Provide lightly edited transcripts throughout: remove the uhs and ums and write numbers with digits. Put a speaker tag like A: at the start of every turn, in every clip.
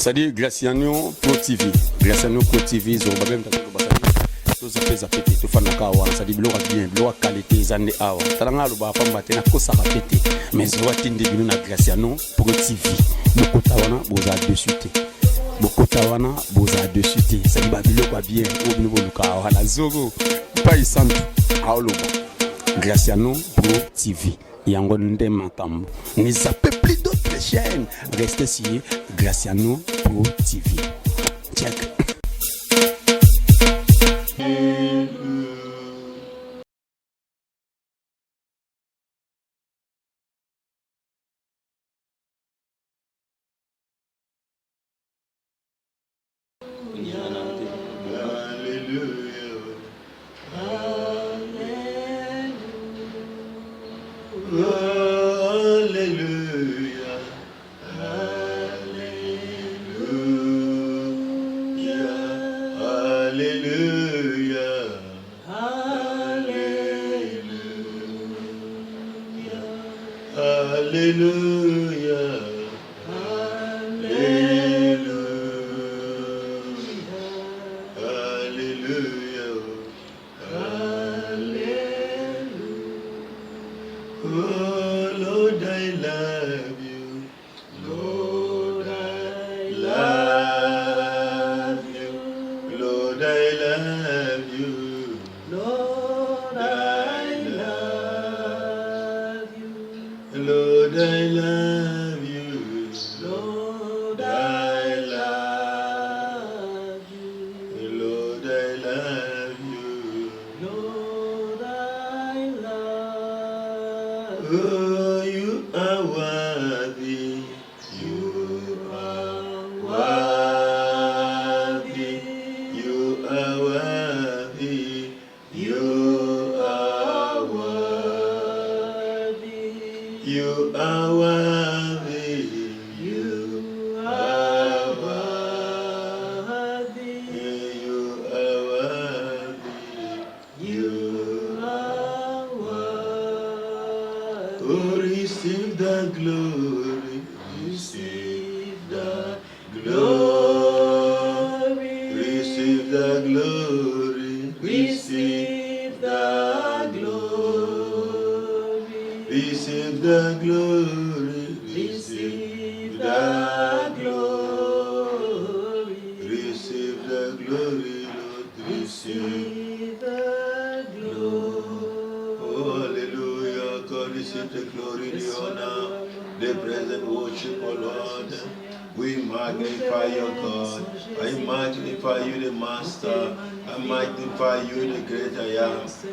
A: C'est-à-dire Graciano Pro TV. Graciano Pro TV, zo babem ta ko basali. To zapeza pété to fana kawa, c'est-à-dire bloka bien, bloka qualité zande awa. Talanga lo ba famba tena ko sa pété. Mais zo atinde bino na Graciano Pro TV. Boko tawana boza dessus té. Boko tawana boza dessus té. C'est-à-dire babilo kwa bien, o bino boluka wana zogo. Pa isantu aolo. Graciano Pro TV. Yango nde makambo. Ni zappez plus d'autres chaînes. Restez sur Graciano Pro TV. Check.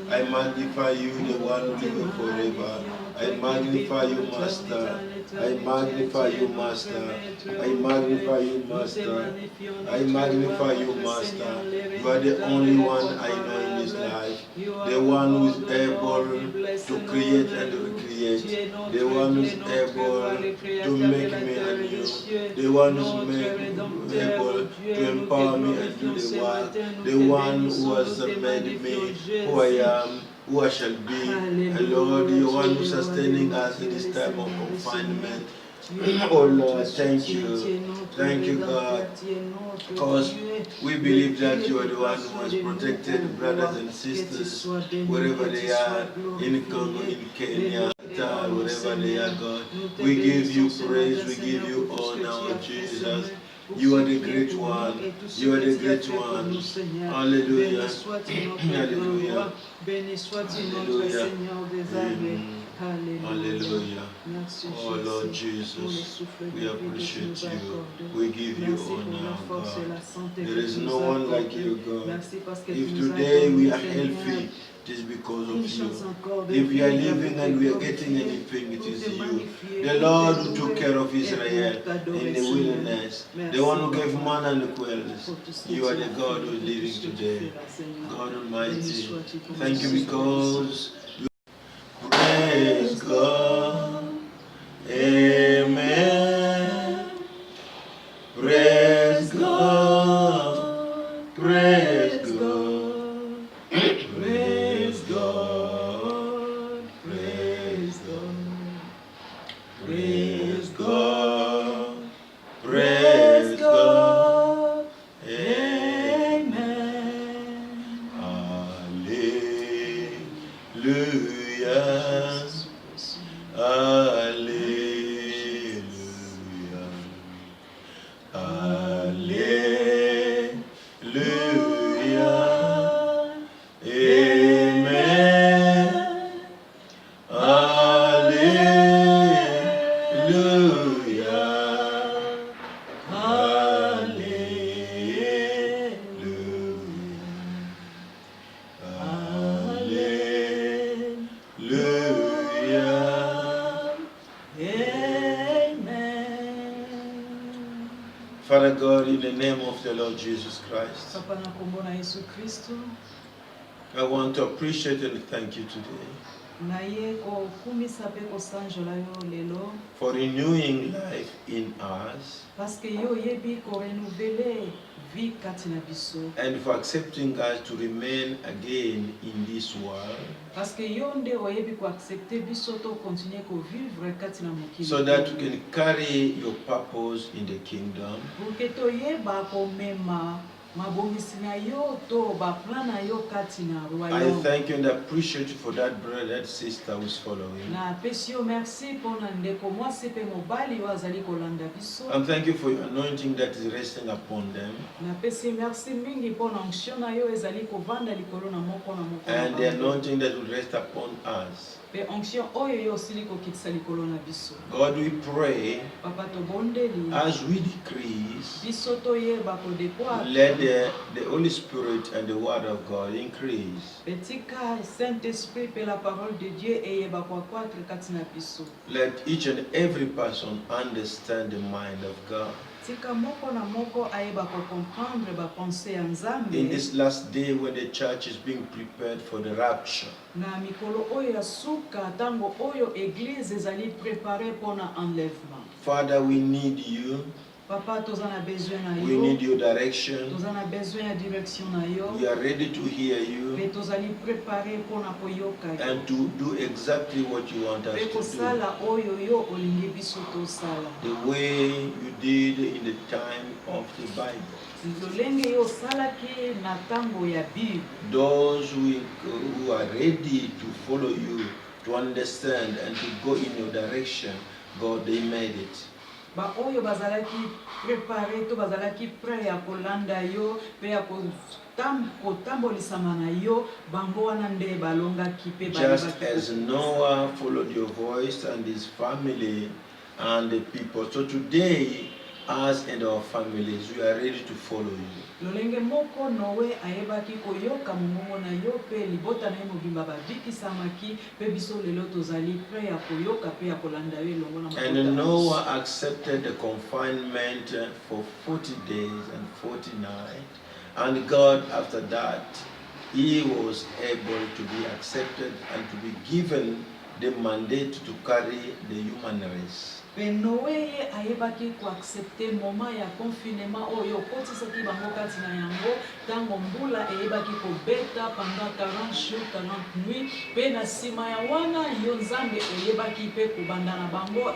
B: I magnify you, the one who lives forever. I magnify you, Master. I magnify you, Master. I magnify you, Master. I magnify you, Master. You are the only one I know in this life. The one who is able to create and recreate. The one who is able to make me anew. The one who is able to empower me and do the work. The one who has made me who I am, who I shall be. And Lord, the one who is sustaining us in this time of confinement. Oh Lord, thank you. Thank you, God. Because we believe that you are the one who has protected brothers and sisters wherever they are, in Congo, in Kenya, wherever they are, God. We give you praise, we give you honor, Jesus. You are the great one. You are the great one. Hallelujah. Hallelujah. Hallelujah. Oh Lord Jesus, we appreciate you. We give you honor, God. There is no one like you, God. If today we are healthy, it is because of you. If we are living and we are getting anything, it is you. The Lord who took care of Israel in the wilderness, the one who gave manna and the quails. You are the God who is living today. God Almighty, thank you because praise God. Amen. Praise God. Praise God. Praise God. Praise God. Praise God. Praise God. in the name of the Lord Jesus Christ,
C: Papa na kombo na Yesu Kristo.
B: I want to appreciate and thank you today
C: Na ye ko kumisa pe ko sanjola yo lelo.
B: for renewing life in us
C: Parce que yo yebi ko renouveler vie kati na biso.
B: and for accepting us to remain again in this world
C: Parce que yo nde oyebi ko accepter biso to continuer ko vivre kati na mokili.
B: so that you can carry your purpose in the kingdom.
C: Pour que to yeba ko mema mabongisi na yo to ba plan na yo kati na
B: I
C: royaume.
B: thank you and appreciate you for that brother, that sister who's following.
C: Na pesi yo merci pour na ndeko mwasi pe mobali yo azali kolanda biso.
B: And thank you for your anointing that is resting upon them.
C: Na pesi merci mingi pour na onction na yo ezali kovanda likolo na moko na moko.
B: And the anointing that will rest upon us.
C: Pe onction oyo yo osili kokitisa likolo na biso.
B: God, we pray
C: Papa to bondeli.
B: as we decrease,
C: Biso to yeba ko depoa.
B: let the Holy Spirit and the Word of God increase.
C: Petika Saint-Esprit pe la parole de Dieu eyeba ko accroître kati na biso.
B: Let each and every person understand the mind of God.
C: Tika moko na moko ayeba ko comprendre ba pensée ya Nzambe.
B: In this last day when the church is being prepared for the rapture,
C: Na mikolo oyo ya suka tango oyo église ezali préparée pour na enlèvement.
B: Father, we need you.
C: Papa toza na besoin na
B: We
C: yo.
B: need your direction.
C: Toza na besoin ya direction na yo.
B: We are ready to hear you
C: Pe tozali préparé pour na koyoka yo.
B: and to do exactly what you want us
C: Pe
B: to do.
C: kosala oyo yo olingi biso tosala.
B: The way you did in the time of the Bible.
C: Lolenge yo osalaki na tango ya Bible.
B: Those who are ready to follow you, to understand and to go in your direction, God, they made it.
C: Ba oyo bazalaki préparé to bazalaki prêt ya kolanda yo pe ya kotambolisama na yo bango wana nde balongaki pe
B: Just as Noah followed your voice and his family and the people. So today, us and our families, we are ready to follow you.
C: lolenge moko Noe ayebaki koyoka mongongo na yo pe libota na ye mobimba babikisamaki pe biso lelo tozali prêt ya koyoka pe ya kolanda yo elongo na mabota na
B: And
C: biso.
B: Noah accepted the confinement for 40 days and 40 nights. And God, after that, he was able to be accepted and to be given the mandate to carry the human race.
C: Pe Noe ye ayebaki koaccepte moment ya confinement oyo kotisaki bango kati na yango tango mbula eyebaki kobeta pendant 40 jours 40 nuits pe na nsima ya wana yo Nzambe oyebaki pe kobanda na bango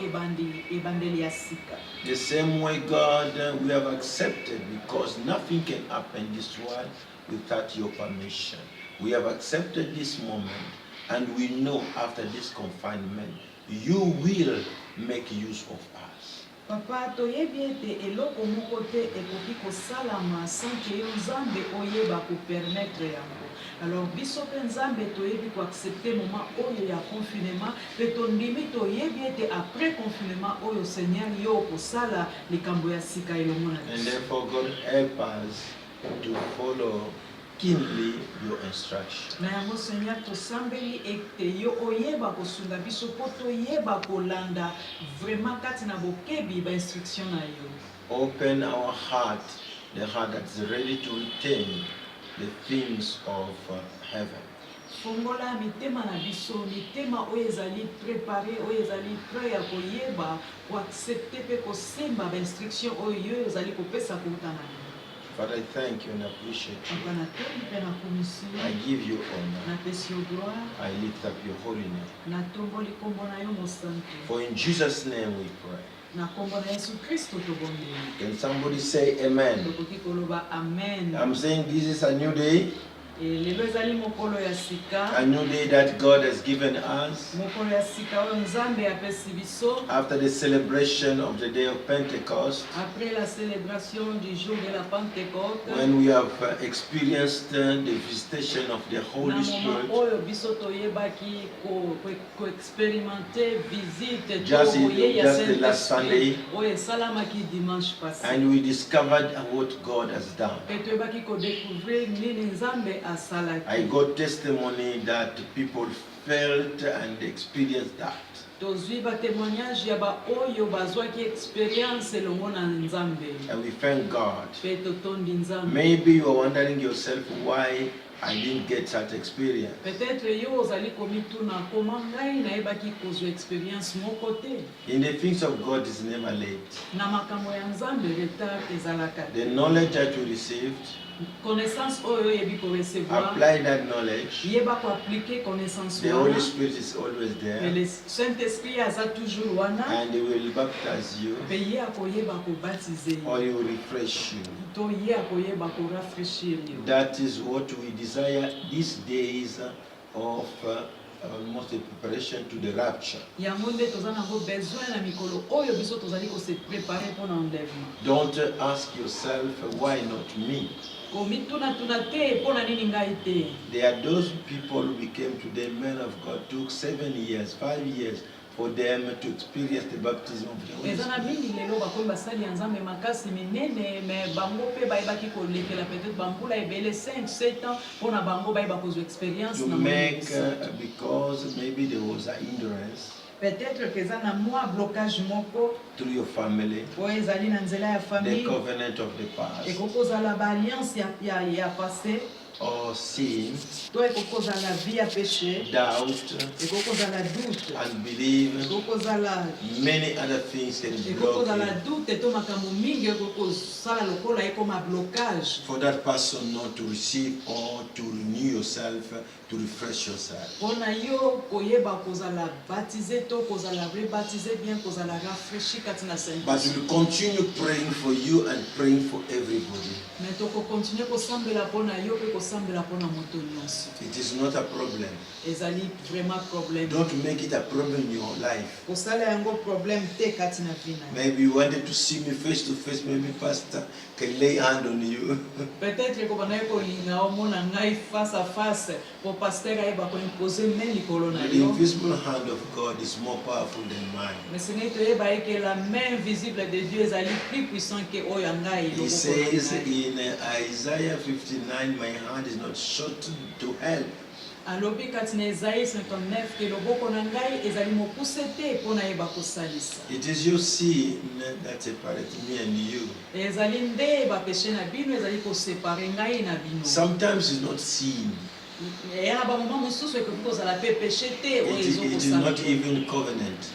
C: ebandeli ya sika.
B: The same way, God, we have accepted because nothing can happen in this world without your permission. We have accepted this moment and we know after this confinement, you will make use of us.
C: Papa toyebi ete eloko moko te ekoki kosalama sans que yo Nzambe oyeba kopermettre yango. Alors biso pe Nzambe toyebi koaccepte moment oyo ya confinement pe tondimi toyebi ete après confinement oyo Seigneur yo kosala likambo ya sika elongo na
B: And
C: biso.
B: therefore, God, help us to follow keenly your instruction.
C: Na yango Seigneur tosambeli ete yo oyeba kosunga biso po toyeba kolanda vraiment kati na bokebi ba instruction na yo.
B: Open our heart, the heart that's ready to retain the things of heaven.
C: Fongola mitema na biso, mitema oyo ezali préparé, oyo ezali prêt ya koyeba, koaccepte pe kosemba ba instruction oyo yo ezali kopesa kouta na yo.
B: Father, I thank you and appreciate you.
C: Papa natombi pe nakomisi yo,
B: I give you honor.
C: napesi yo gloire,
B: I lift up your holy name.
C: natomboli kombo na yo mosantu.
B: For in Jesus' name we pray.
C: Na kombo na Yesu Kristo tobondeli.
B: Can somebody say amen?
C: Tokoki koloba amen.
B: I'm saying this is a new day.
C: Lelo ezali mokolo ya sika.
B: A new day that God has given us.
C: Mokolo ya sika oyo Nzambe apesi biso.
B: After the celebration of the day of Pentecost.
C: Après la célébration du jour de la Pentecôte.
B: When we have experienced the visitation of the Holy Spirit.
C: Oyo biso toyebaki ko expérimenter visite
B: just the last Sunday.
C: Oyo salamaki dimanche passé.
B: And we discovered what God has done.
C: Et toyebaki ko découvrir nini Nzambe asalaki.
B: I got testimony that people felt and experienced that.
C: tozwi batémoignage ya baoyo bazwaki expérience elongo na nzambe
B: And we thank God.
C: mpe totondi nzambe.
B: Maybe you are wondering yourself why I didn't get such experience.
C: Peut-être yo ozali komituna koma ngai nayebaki kozwa expérience moko te.
B: In the things of God is never late.
C: Na makambo ya nzambe retard ezalaka
B: The
C: te.
B: knowledge that you received,
C: Connaissance oyo oyebi korecevoir
B: apply that knowledge.
C: yeba koaplike connaissance
B: The Holy
C: wana.
B: Spirit is always
C: Mais
B: there,
C: le Saint-Esprit aza toujours wana
B: and He will baptize you,
C: mpe ye akoyeba kobatize
B: or
C: yo
B: He will refresh you.
C: to ye akoyeba korafraîchir yo.
B: That is what we desire these days of almost a preparation to the rapture.
C: Yango nde toza nango besoin na mikolo oyo biso tozali kose préparer pour l'enlèvement.
B: Don't ask yourself, why not me?
C: Komituna tuna te mpona nini ngai te.
B: There are those people who became today men of God, took 7 years, 5 years for them to experience the baptism of the Holy
C: eza na
B: Spirit.
C: mingi lelo bakomi basali ya nzambe makasi minene me bango mpe bayebaki kolekela peut-être bambula ebele 5-7 ans mpona bango bayeba kozwa expérience
B: To
C: na
B: make,
C: moyebisa.
B: because maybe there was an hindrance
C: Peut-être que eza na mwa blocage moko
B: through your family,
C: oyo ezali na nzela ya
B: the
C: famille
B: covenant of the past,
C: ekokozala baalliance ya passé
B: or sin,
C: to ekokozala vie ya péché
B: doubt,
C: ekokozala doute
B: unbelief,
C: ekokozala
B: many other things can block
C: ekokozala
B: you.
C: doute to makambo mingi ekokozala lokola ekoma blocage
B: For that person not to receive or to renew yourself, to refresh yourself.
C: mpona yo koyeba kozala baptisé to kozala rebaptisé bien kozala rafraîchi kati na
B: But
C: Saint-Esprit.
B: we'll continue praying for you and praying for everybody.
C: Mais tokokontinue kosambela mpona yo mpe kosambela mpona moto nyonso.
B: It is not a problem.
C: Ezali vraiment problème.
B: Don't make it a problem in your life.
C: Kosala yango problème te kati na vie na yo.
B: Maybe you wanted to see me face to face, maybe pastor can lay hand on you.
C: Peut-être que bana kolinga omona ngai face à face po pasteur ayeba ko imposer main likolo na
B: The
C: yo.
B: invisible hand of God is more powerful than mine.
C: Mais ce n'est toyeba que la main visible de Dieu ezali plus puissant que oyo ngai.
B: He says in Isaiah 59, my hand is not shortened to help.
C: alobi kati na Esaïe 59 ke loboko na ngai ezali mokuse te mpona yeba kosalisa.
B: It is your sin that separates me and you.
C: Ezali nde bapeshe na bino ezali kosepare ngai na bino.
B: Sometimes it's not sin.
C: Ya na bamoma mosusu ekoki kozala pe peshe te oyo
B: It is
C: ezokosala.
B: not even covenant.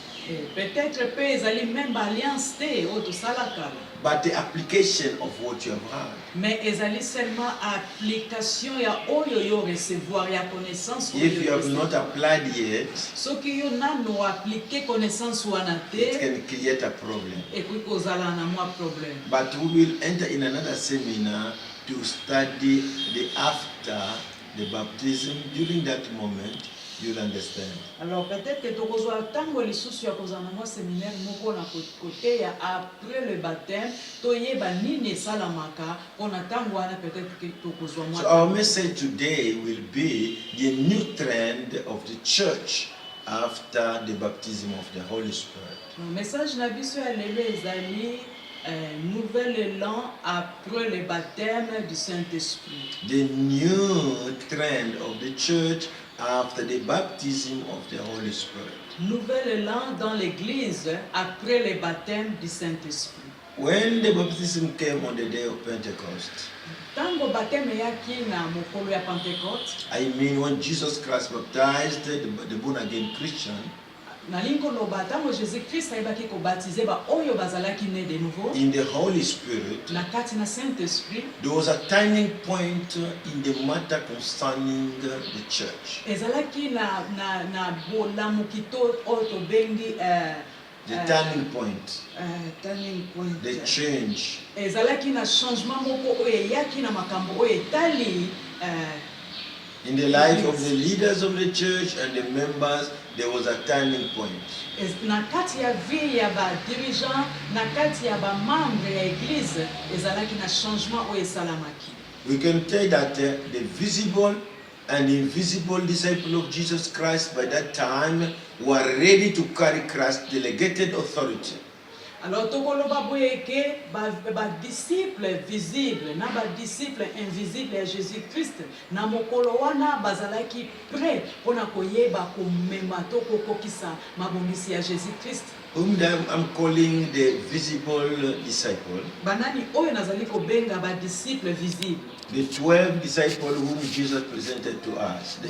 C: Peut-être pe ezali même alliance te oyo tosalaka.
B: But the application of what you have heard.
C: Mais ezali seulement application ya oyo yo recevoir ya connaissance oyo.
B: If you have not applied yet,
C: soki yo nano appliquer connaissance wana
B: it
C: te
B: can create a problem.
C: ekoki kozala na mwa problème.
B: But we will enter in another seminar to study the after the baptism. During that moment, you'll understand.
C: Alors peut-être que tokozwa tango lisusu ya kozala na mwa séminaire moko na côté ya après le baptême toyeba nini esalamaka mpona tango wana peut-être que tokozwa mwa.
B: So our message today will be the new trend of the church after the baptism of the Holy Spirit.
C: Message na biso ya lelo ezali nouvel élan après le baptême du Saint-Esprit.
B: The new trend of the church after the baptism of the Holy Spirit.
C: Nouvel élan dans l'église après le baptême du Saint-Esprit.
B: When the baptism came on the day of Pentecost,
C: Tango baptême yaki na mokolo ya Pentecôte,
B: I mean when Jesus Christ baptized the born-again Christian,
C: nalingi koloba tango Jésus-Christ ayebaki kobaptize ba oyo bazalaki né de nouveau
B: in the Holy Spirit,
C: na kati na Saint-Esprit,
B: there was a turning point in the matter concerning the church.
C: ezalaki na bolamuki to oyo tobengi
B: The turning point,
C: turning point.
B: the change.
C: Ezalaki na changement moko oyo eyaki na makambo oyo etali
B: In the life of the leaders of the church and the members, there was a turning point.
C: na kati ya vie ya ba dirigeant, na kati ya ba membre ya église, ezalaki na changement oyo esalamaki.
B: We can tell that the visible and invisible disciple of Jesus Christ by that time were ready to carry Christ's delegated authority.
C: Alors tokoloba boye ke ba disciple visible na ba disciple invisible ya Jésus-Christ na mokolo wana bazalaki prêt pona koyeba komema to kokokisa mabongisi ya Jésus-Christ.
B: Whom I'm calling the visible disciple.
C: Banani oyo nazali kobenga ba disciple visible.
B: The 12 disciples whom Jesus presented to us.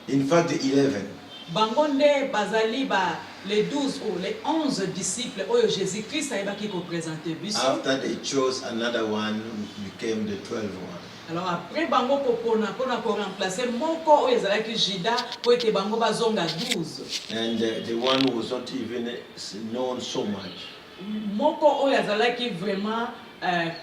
B: In fact, the 11.
C: Bangonde bazali ba les 12 ou les 11 disciples oyo Jésus-Christ ayebaki ko présenter biso.
B: After they chose another one, became the 12 one.
C: Alors après bango pona ko remplacer moko oyo ezalaki Juda po ete bango bazonga 12.
B: And the one who was not even known so much.
C: Moko oyo azalaki vraiment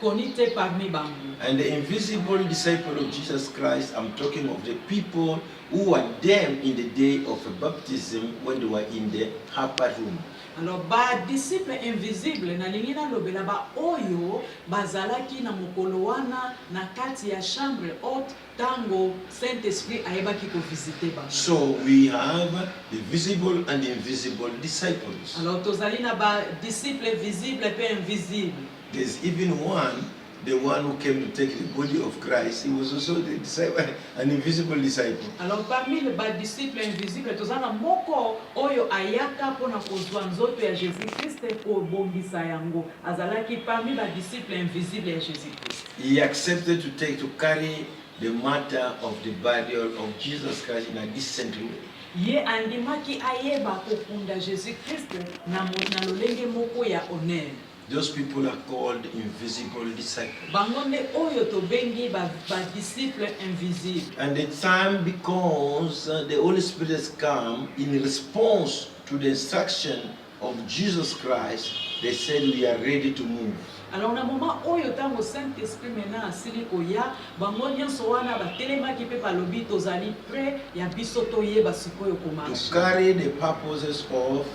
C: connu parmi bango.
B: And the invisible disciple of Jesus Christ, I'm talking of the people who were them in the day of baptism when they were in the upper room.
C: Alors ba disciple invisible na lingina lobela ba oyo bazalaki na mokolo wana na kati ya chambre haute tango Saint-Esprit ayebaki ko visiter ba.
B: So we have the visible and the invisible disciples.
C: Alors tozali na ba disciple visible pe invisible.
B: There's even one, the one who came to take the body of Christ. He was also the disciple, an invisible disciple.
C: Alors parmi les disciples invisibles, tozana moko oyo ayaka pona kozwa nzoto ya Jésus-Christ ko bombisa yango. Azalaki parmi ba disciples invisibles ya Jésus-Christ.
B: He accepted to carry the matter of the burial of Jesus Christ in a decent way.
C: Ye andimaki ayeba kokunda Jésus-Christ na lolenge moko ya honneur.
B: Those people are called invisible disciples.
C: Bangonde oyo to bengi ba disciple invisible.
B: And the time because the Holy Spirit has come in response to the instruction of Jesus Christ, they said we are ready to move.
C: Alors na moment oyo tango Saint-Esprit mena asili koya bango nyonso wana batelemaki pe balobi tozali prêt ya biso toyeba sikoyo komarche.
B: To carry the purposes of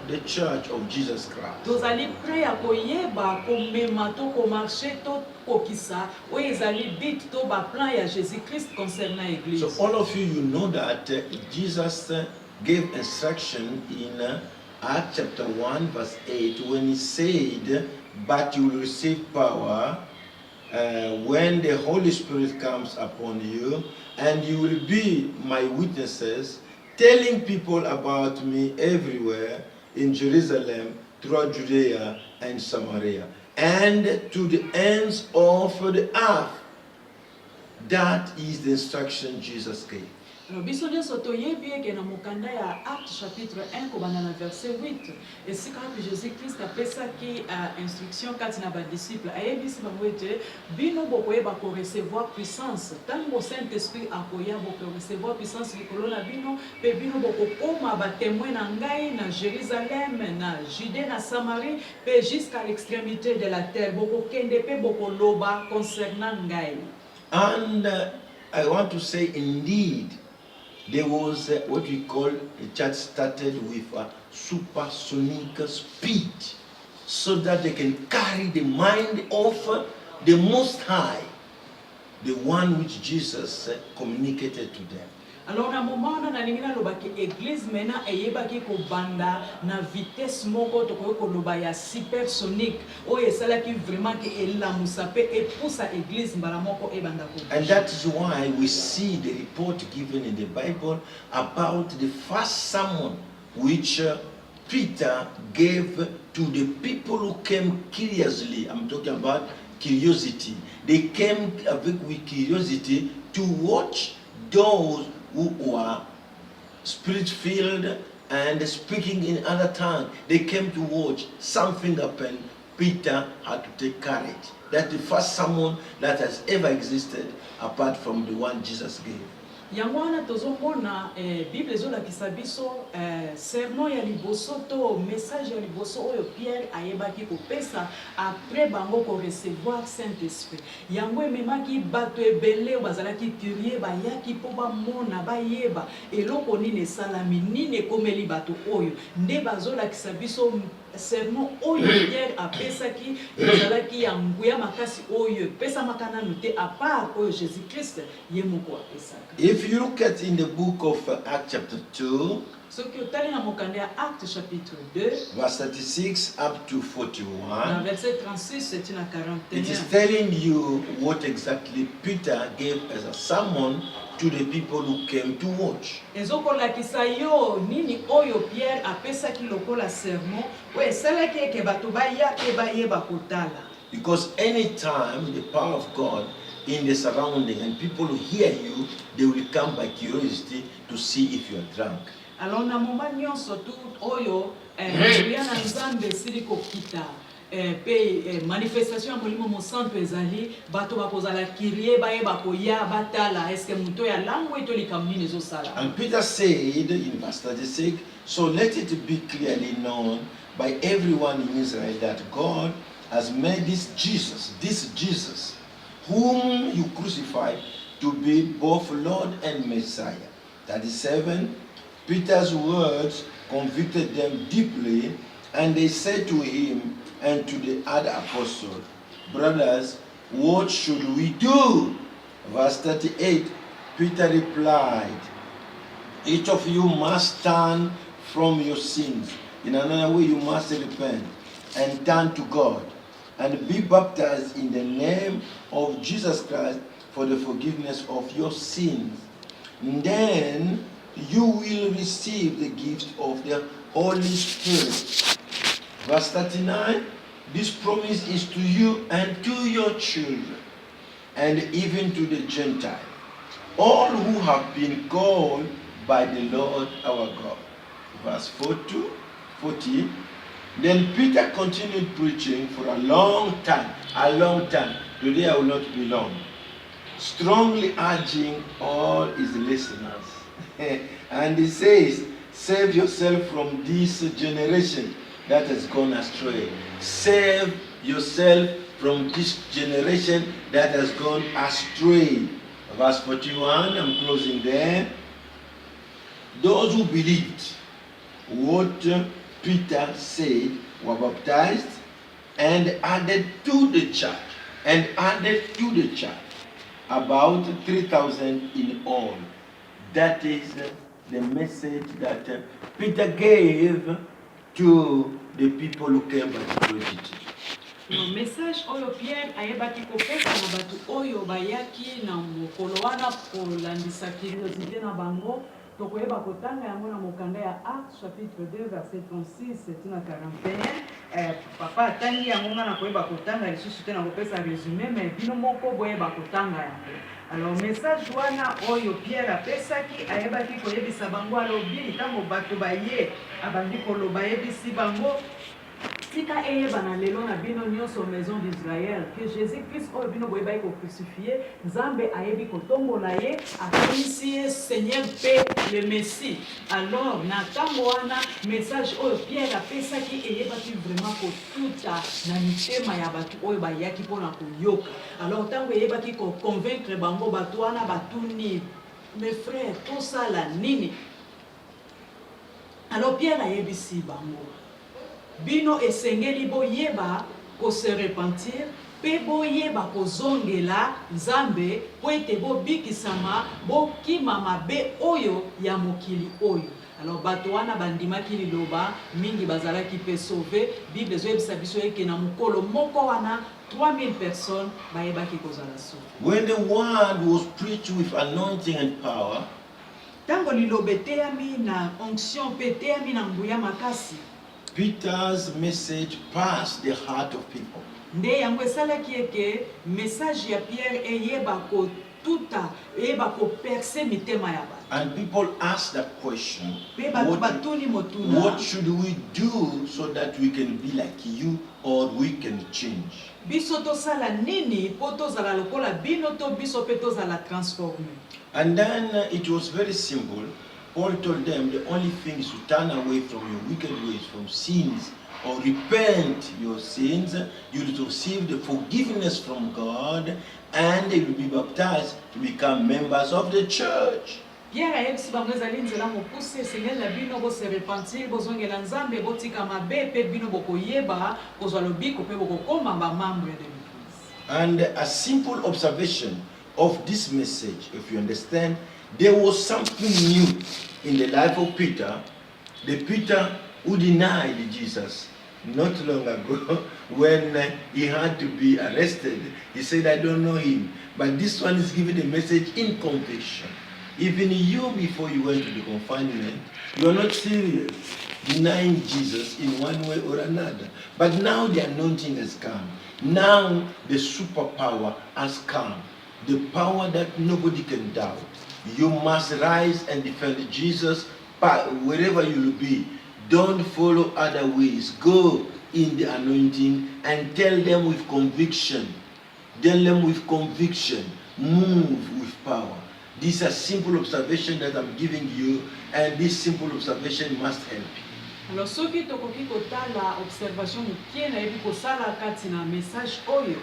B: the church of Jesus Christ.
C: Tozali prêt ya koyeba komema to komarche to kokisa oyo ezali bit to ba plan ya Jésus-Christ concernant l'église.
B: So all of you know that Jesus gave instruction in Acts chapter 1 verse 8 when he said, but you will receive power when the Holy Spirit comes upon you, and you will be my witnesses, telling people about me everywhere in Jerusalem, throughout Judea and Samaria, and to the ends of the earth. That is the instruction Jesus gave.
C: Alors biso nyonso toyebi eke na mokanda ya Acte chapitre 1 kobanda na verset 8 esika pe Jésus-Christ apesaki instruction kati na ba disciple ayebisi bango ete bino bokoyeba ko recevoir puissance tango Saint-Esprit akoya boko recevoir puissance likolo na bino pe bino bokokoma ba témoin na ngai na Jérusalem na Judée na Samarie pe jusqu'à l'extrémité de la terre bokokende pe bokoloba concernant ngai.
B: And I want to say indeed there was what we call, the church started with a supersonic speed so that they can carry the mind of the Most High, the one which Jesus communicated to them.
C: Alors na moment na lingina lobaki église mena eyebaki ko banda na vitesse moko to ko loba ya supersonique oyo esalaki vraiment ke elamusa pe epusa église mbala moko ebanda ko.
B: And that is why we see the report given in the Bible about the first sermon which Peter gave to the people who came curiously. I'm talking about curiosity. They came with curiosity to watch those who were spirit-filled and speaking in other tongue. They came to watch something happen. Peter had to take courage. That's the first sermon that has ever existed apart from the one Jesus gave.
C: Yango wana tozomona Bible ezolakisa biso sermon ya liboso to message ya liboso oyo Pierre ayebaki kopesa après bango ko recevoir Saint-Esprit. Yango ememaki bato ebele bazalaki curieux bayaki po bamona bayeba eloko nini esalami nini ekomeli bato oyo nde bazolakisa biso serment oyo Pierre apesaki ezalaki ya nguya makasi oyo pesamaka nanu te à part oyo Jésus-Christ ye moko apesaka.
B: If you look at in the book of Acts chapter 2,
C: soki otali na mokanda ya Acte chapitre 2
B: verse 36 up to
C: na
B: 41,
C: verset 36 eti na
B: it is
C: 41
B: telling you what exactly Peter gave as a sermon to the people who came to watch.
C: ezokolakisa yo nini oyo Pierre apesaki lokola sermon oyo esalaki eke bato baya pe bayeba kotala.
B: Because anytime the power of God in the surrounding and people who hear you, they will come by curiosity to see if you are drunk.
C: Alors na moma nyonso tu oyo ya na nzambe esili kokita pe manifestation ya molimo mosantu ezali bato bakozala kirie bayeba koya batala eske moto ya lango eto likambo nini ezosala.
B: And Peter said in verse 36, so let it be clearly known by everyone in Israel that God has made this Jesus, whom you crucified, to be both Lord and Messiah. 37, Peter's words convicted them deeply, and they said to him and to the other apostles, brothers, what should we do? Verse 38, Peter replied, each of you must turn from your sins. In another way, you must repent and turn to God and be baptized in the name of Jesus Christ for the forgiveness of your sins. And then you will receive the gift of the Holy Spirit. Verse 39, this promise is to you and to your children, and even to the Gentiles, all who have been called by the Lord our God. Verse 40, then Peter continued preaching for a long time. Today I will not be long. Strongly urging all his listeners. And he says, save yourself from this generation that has gone astray. Save yourself from this generation that has gone astray. Verse 41, I'm closing there. Those who believed what Peter said were baptized and added to the church. About 3,000 in all. That is the message that Peter gave to the people who came by curiosity.
C: Le message oyo Pierre ayebaki kopesa na batu oyo bayaki na mokolo wana kolandisa curiosité na bango. Tokoyeba kotanga yango na mokanda ya Actes chapitre 2 verset 36 tina 41. Papa atangi yango na koyeba kotanga lisusu te na kopesa résumé mais bino moko boyeba kotanga yango. Alors message wana oyo Pierre apesaki ayebaki koyebisa bango alobi ntango bato baye abandi koloba yebisi bango tika eyeba na lelo na bino nyonso maison d'Israël que Jésus-Christ oyo bino boyeba ko crucifié Nzambe ayebi kotombola ye akomisi ye Seigneur pe le Messie. Alors na ntango wana message oyo Pierre apesaki eyebaki vraiment kotuta na mitema ya bato oyo bayaki mpona koyoka. Alors ntango eyebaki convaincre bango bato wana batuni mes frères tosala nini. Alors Pierre ayebisi bango bino esengeli boyeba ko se repentir pe boyeba kozongela Nzambe po ete bobikisama bokima mabe oyo ya mokili oyo. Alors bato wana bandimaki liloba mingi bazalaki pe sauvé. Bible ezoyebisa biso eke na mokolo moko wana 3000 personnes bayebaki kozala sauvé.
B: When the word was preached with anointing and power,
C: tango lilobe teyami na onction pe teyami na nguya makasi,
B: Peter's message passed the heart of people.
C: nde yango esalaki eke message ya Pierre eyeba kotuta eyeba koperce mitema ya bato.
B: And people asked that question,
C: Pe bato batuni motuna
B: what should we do so that we can be like you or we can change?
C: biso tosala nini po tozala lokola bino to biso pe tozala transforme.
B: And then it was very simple. Paul told them the only thing is to turn away from your wicked ways, from sins, or repent your sins. You will receive the forgiveness from God, and they will be baptized to become members of the church.
C: Pierre ayebisi bango ezali nzela mokuse esengeli na bino bose repentir bozongela nzambe botika mabe mpe bino bokoyeba kozwa lobiko mpe bokokoma bamembre de l'église.
B: And a simple observation of this message, if you understand, there was something new in the life of Peter. The Peter who denied Jesus not long ago when he had to be arrested. He said, I don't know him. But this one is giving a message in conviction. Even you, before you went to the confinement, you are not serious, denying Jesus in one way or another. But now the anointing has come. Now the superpower has come. The power that nobody can doubt. You must rise and defend Jesus wherever you will be. Don't follow other ways. Go in the anointing and tell them with conviction. Tell them with conviction. Move with power. This is a simple observation that I'm giving you, and this simple observation must help you.
C: Alors soki tokoki kotala observation mokie nayebi kosala kati na message oyo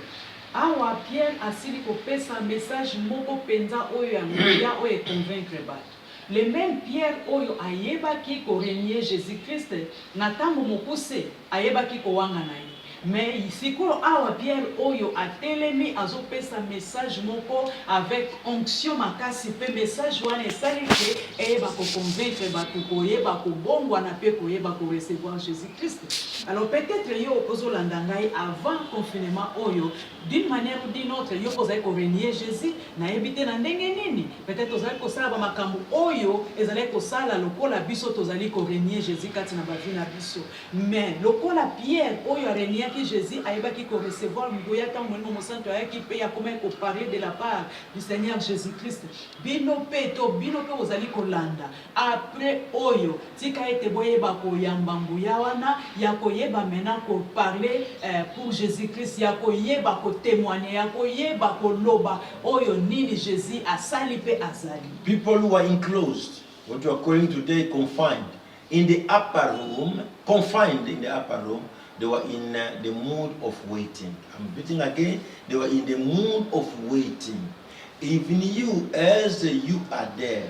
C: awa Pierre asili kopesa message moko penza oyo ya oyo econvaincre bato. Le même Pierre oyo ayebaki korenie Jésus-Christ na ntango mokuse ayebaki kowanga na ye. Mais sikoyo awa Pierre oyo atelemi azopesa message moko avec onction makasi pe message wana esali ke eyeba koconvaincre bato koyeba kobongwana pe koyeba korecevoir Jésus-Christ. Alors peut-être yo ozolanda ngai avant confinement oyo d'une manière ou d'une autre yo kozali korenie Jésus nayebi te na ndenge nini. Peut-être ozali kosala ba makambo oyo ezali kosala lokola biso tozali korenie Jésus kati na bavi na biso. Mais lokola Pierre oyo arenie que Jésus ayebaki ko recevoir ngoya tango mo mosanto ayaki pe ya comment ko parler de la part du Seigneur Jésus-Christ. Bino pe ozali kolanda après oyo tika ete boyeba ko yamba nguya wana ya koyeba maintenant ko parler pour Jésus-Christ ya koyeba ko témoigner ya koyeba ko loba oyo nini Jésus asali pe azali.
B: People who are enclosed, what you are calling today confined in the upper room, confined in the upper room, they were in the mood of waiting. I'm repeating again, they were in the mood of waiting. Even you, as you are there,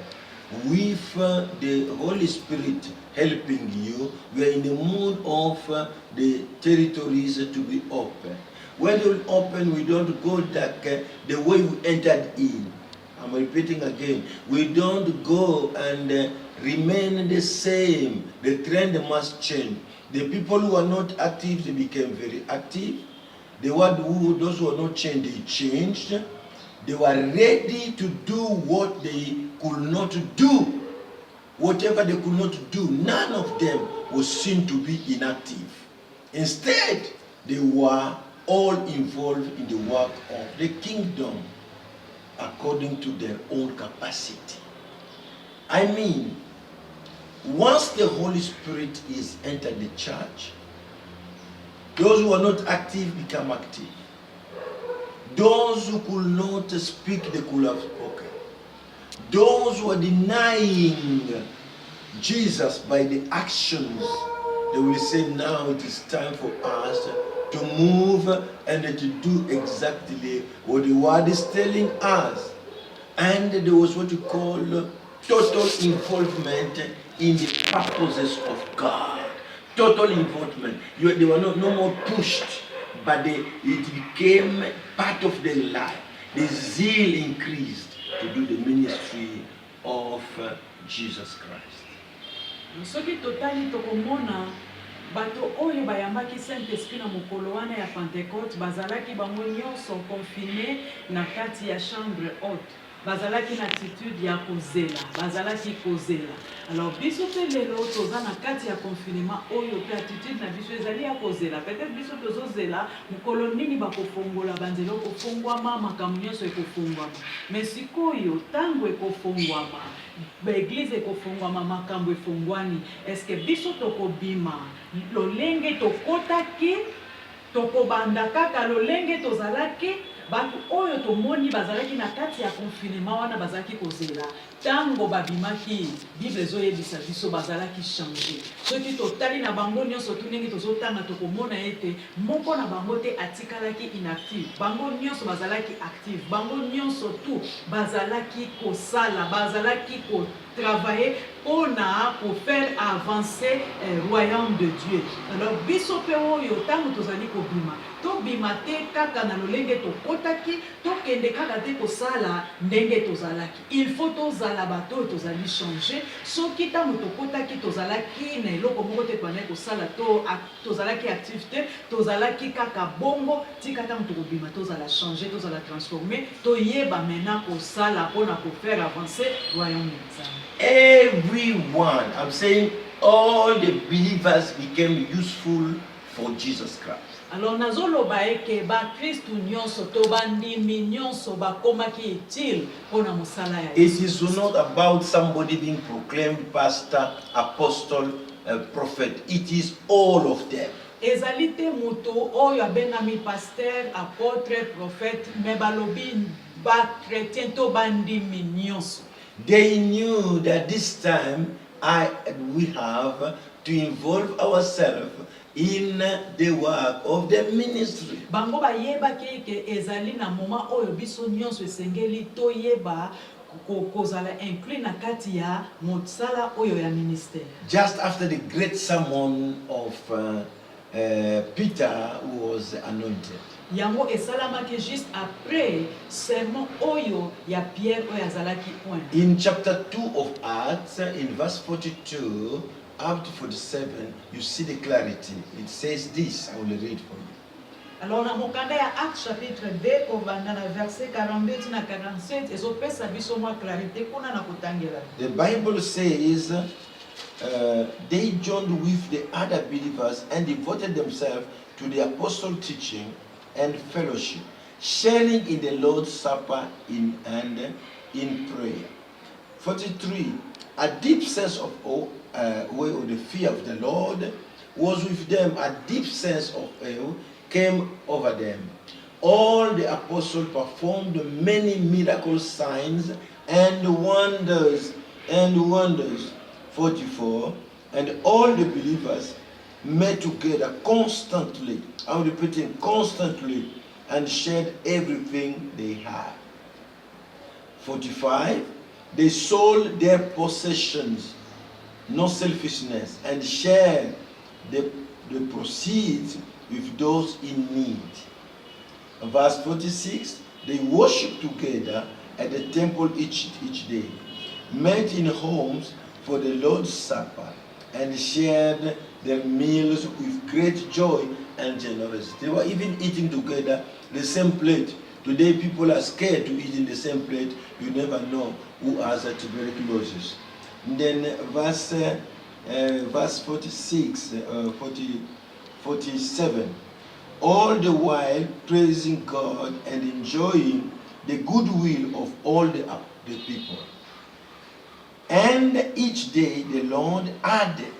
B: with the Holy Spirit helping you, we are in the mood of the territories to be open. When they open, we don't go back the way we entered in. I'm repeating again, we don't go and remain the same. The trend must change. The people who are not active, they became very active. Those who are not changed, they changed. They were ready to do what they could not do. Whatever they could not do, none of them was seen to be inactive. Instead, they were all involved in the work of the kingdom according to their own capacity. I mean, once the Holy Spirit is entered the church, those who are not active become active. Those who could not speak, they could have spoken. Those who are denying Jesus by the actions, they will say, now it is time for us to move and to do exactly what the word is telling us. And there was what you call total involvement in the purposes of God. Total involvement. They were no more pushed, but it became part of their life. The zeal increased to do the ministry of Jesus Christ.
C: Soki totali tokomona bato oyo bayambaki Saint-Esprit na mokolo wana ya Pentecôte bazalaki bango nyonso confiné na kati ya chambre haute. Bazalaki na attitude ya kozela, bazalaki kozela. Alors biso pe lelo toza na kati ya confinement oyo pe attitude na biso ezali ya kozela. Peut-être biso tozozela mokolo nini bakofongola banzela kofongwama makambo nyonso ekofongwama. Mais sikoyo tango ekofongwama, l'église ekofongwama makambo efongwani. Est-ce que biso tokobima lolenge tokotaki tokobanda kaka lolenge tozalaki bato oyo tomoni bazalaki na kati ya confinement wana bazalaki kozela tango babimaki bible ezoyebisa biso bazalaki changer soki totali na bango nyonso tu ndenge tozotanga tokomona ete moko na bango te atikalaki inactive bango nyonso bazalaki active bango nyonso tu bazalaki kosala bazalaki travailler pour faire avancer le royaume de Dieu. Alors, biso pe oyo tango tozali kobima to bima te kaka na lolenge to kotaki to kende kaka te kosala ndenge tozalaki. Il faut tozala bato tozali changer soki tango to kotaki tozalaki na eloko moko te twana kosala to tozalaki activité tozalaki kaka bongo tika tango to kobima tozala changer tozala transformer to yeba maintenant kosala pona ko faire avancer le royaume de Dieu.
B: Everyone, I'm saying all the believers became useful for Jesus Christ.
C: Alors nazoloba eke ba Kristu nyonso to bandimi nyonso bakomaki utile pona mosala ya
B: It is not about somebody being proclaimed pastor, apostle, prophet. It is all of them.
C: Ezali te moto oyo abenami pasteur, apôtre, prophète, me balobi ba chrétien to bandimi nyonso.
B: They knew that this time we have to involve ourselves in the work of the ministry.
C: Bango ba yeba ke ezali na moment oyo biso nyonso esengeli to yeba kozala inclus na kati ya mosala oyo ya ministère.
B: Just after the great sermon of Peter, who was anointed.
C: Yango esalamaki juste après sermon oyo ya Pierre oyo azalaki point.
B: In chapter 2 of Acts, in verse 42 up to 47, you see the clarity. It says this, I will read for you.
C: Alors na mokanda ya Actes chapitre 2 kovanda na verset 42 na 47 ezopesa biso mwa clarité kuna na kotangela.
B: The Bible says they joined with the other believers and devoted themselves to the apostle teaching and fellowship, sharing in the Lord's Supper and in prayer. 43. A deep sense of awe, or the fear of the Lord was with them. A deep sense of awe came over them. All the apostles performed many miracle signs and wonders. 44. And all the believers met together constantly, I'm repeating, constantly, and shared everything they had. 45, they sold their possessions, no selfishness, and shared the proceeds with those in need. Verse 46, they worshiped together at the temple each day, met in homes for the Lord's Supper, and shared their meals with great joy and generosity. They were even eating together the same plate. Today people are scared to eat in the same plate. You never know who has a tuberculosis. And then verse 46, 47. All the while praising God and enjoying the goodwill of all the people. And each day the Lord added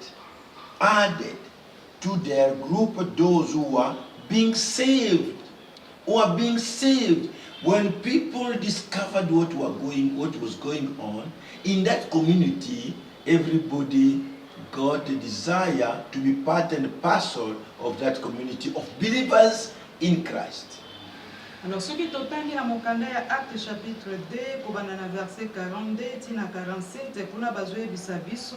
B: to their group those who are being saved. When people discovered what was going on in that community, everybody got the desire to be part and parcel of that community of believers in Christ.
C: Alors, ce qui est autant à mon canal, Acte chapitre 2, pour verset 42, tina 47, pour na bazoe bisabiso,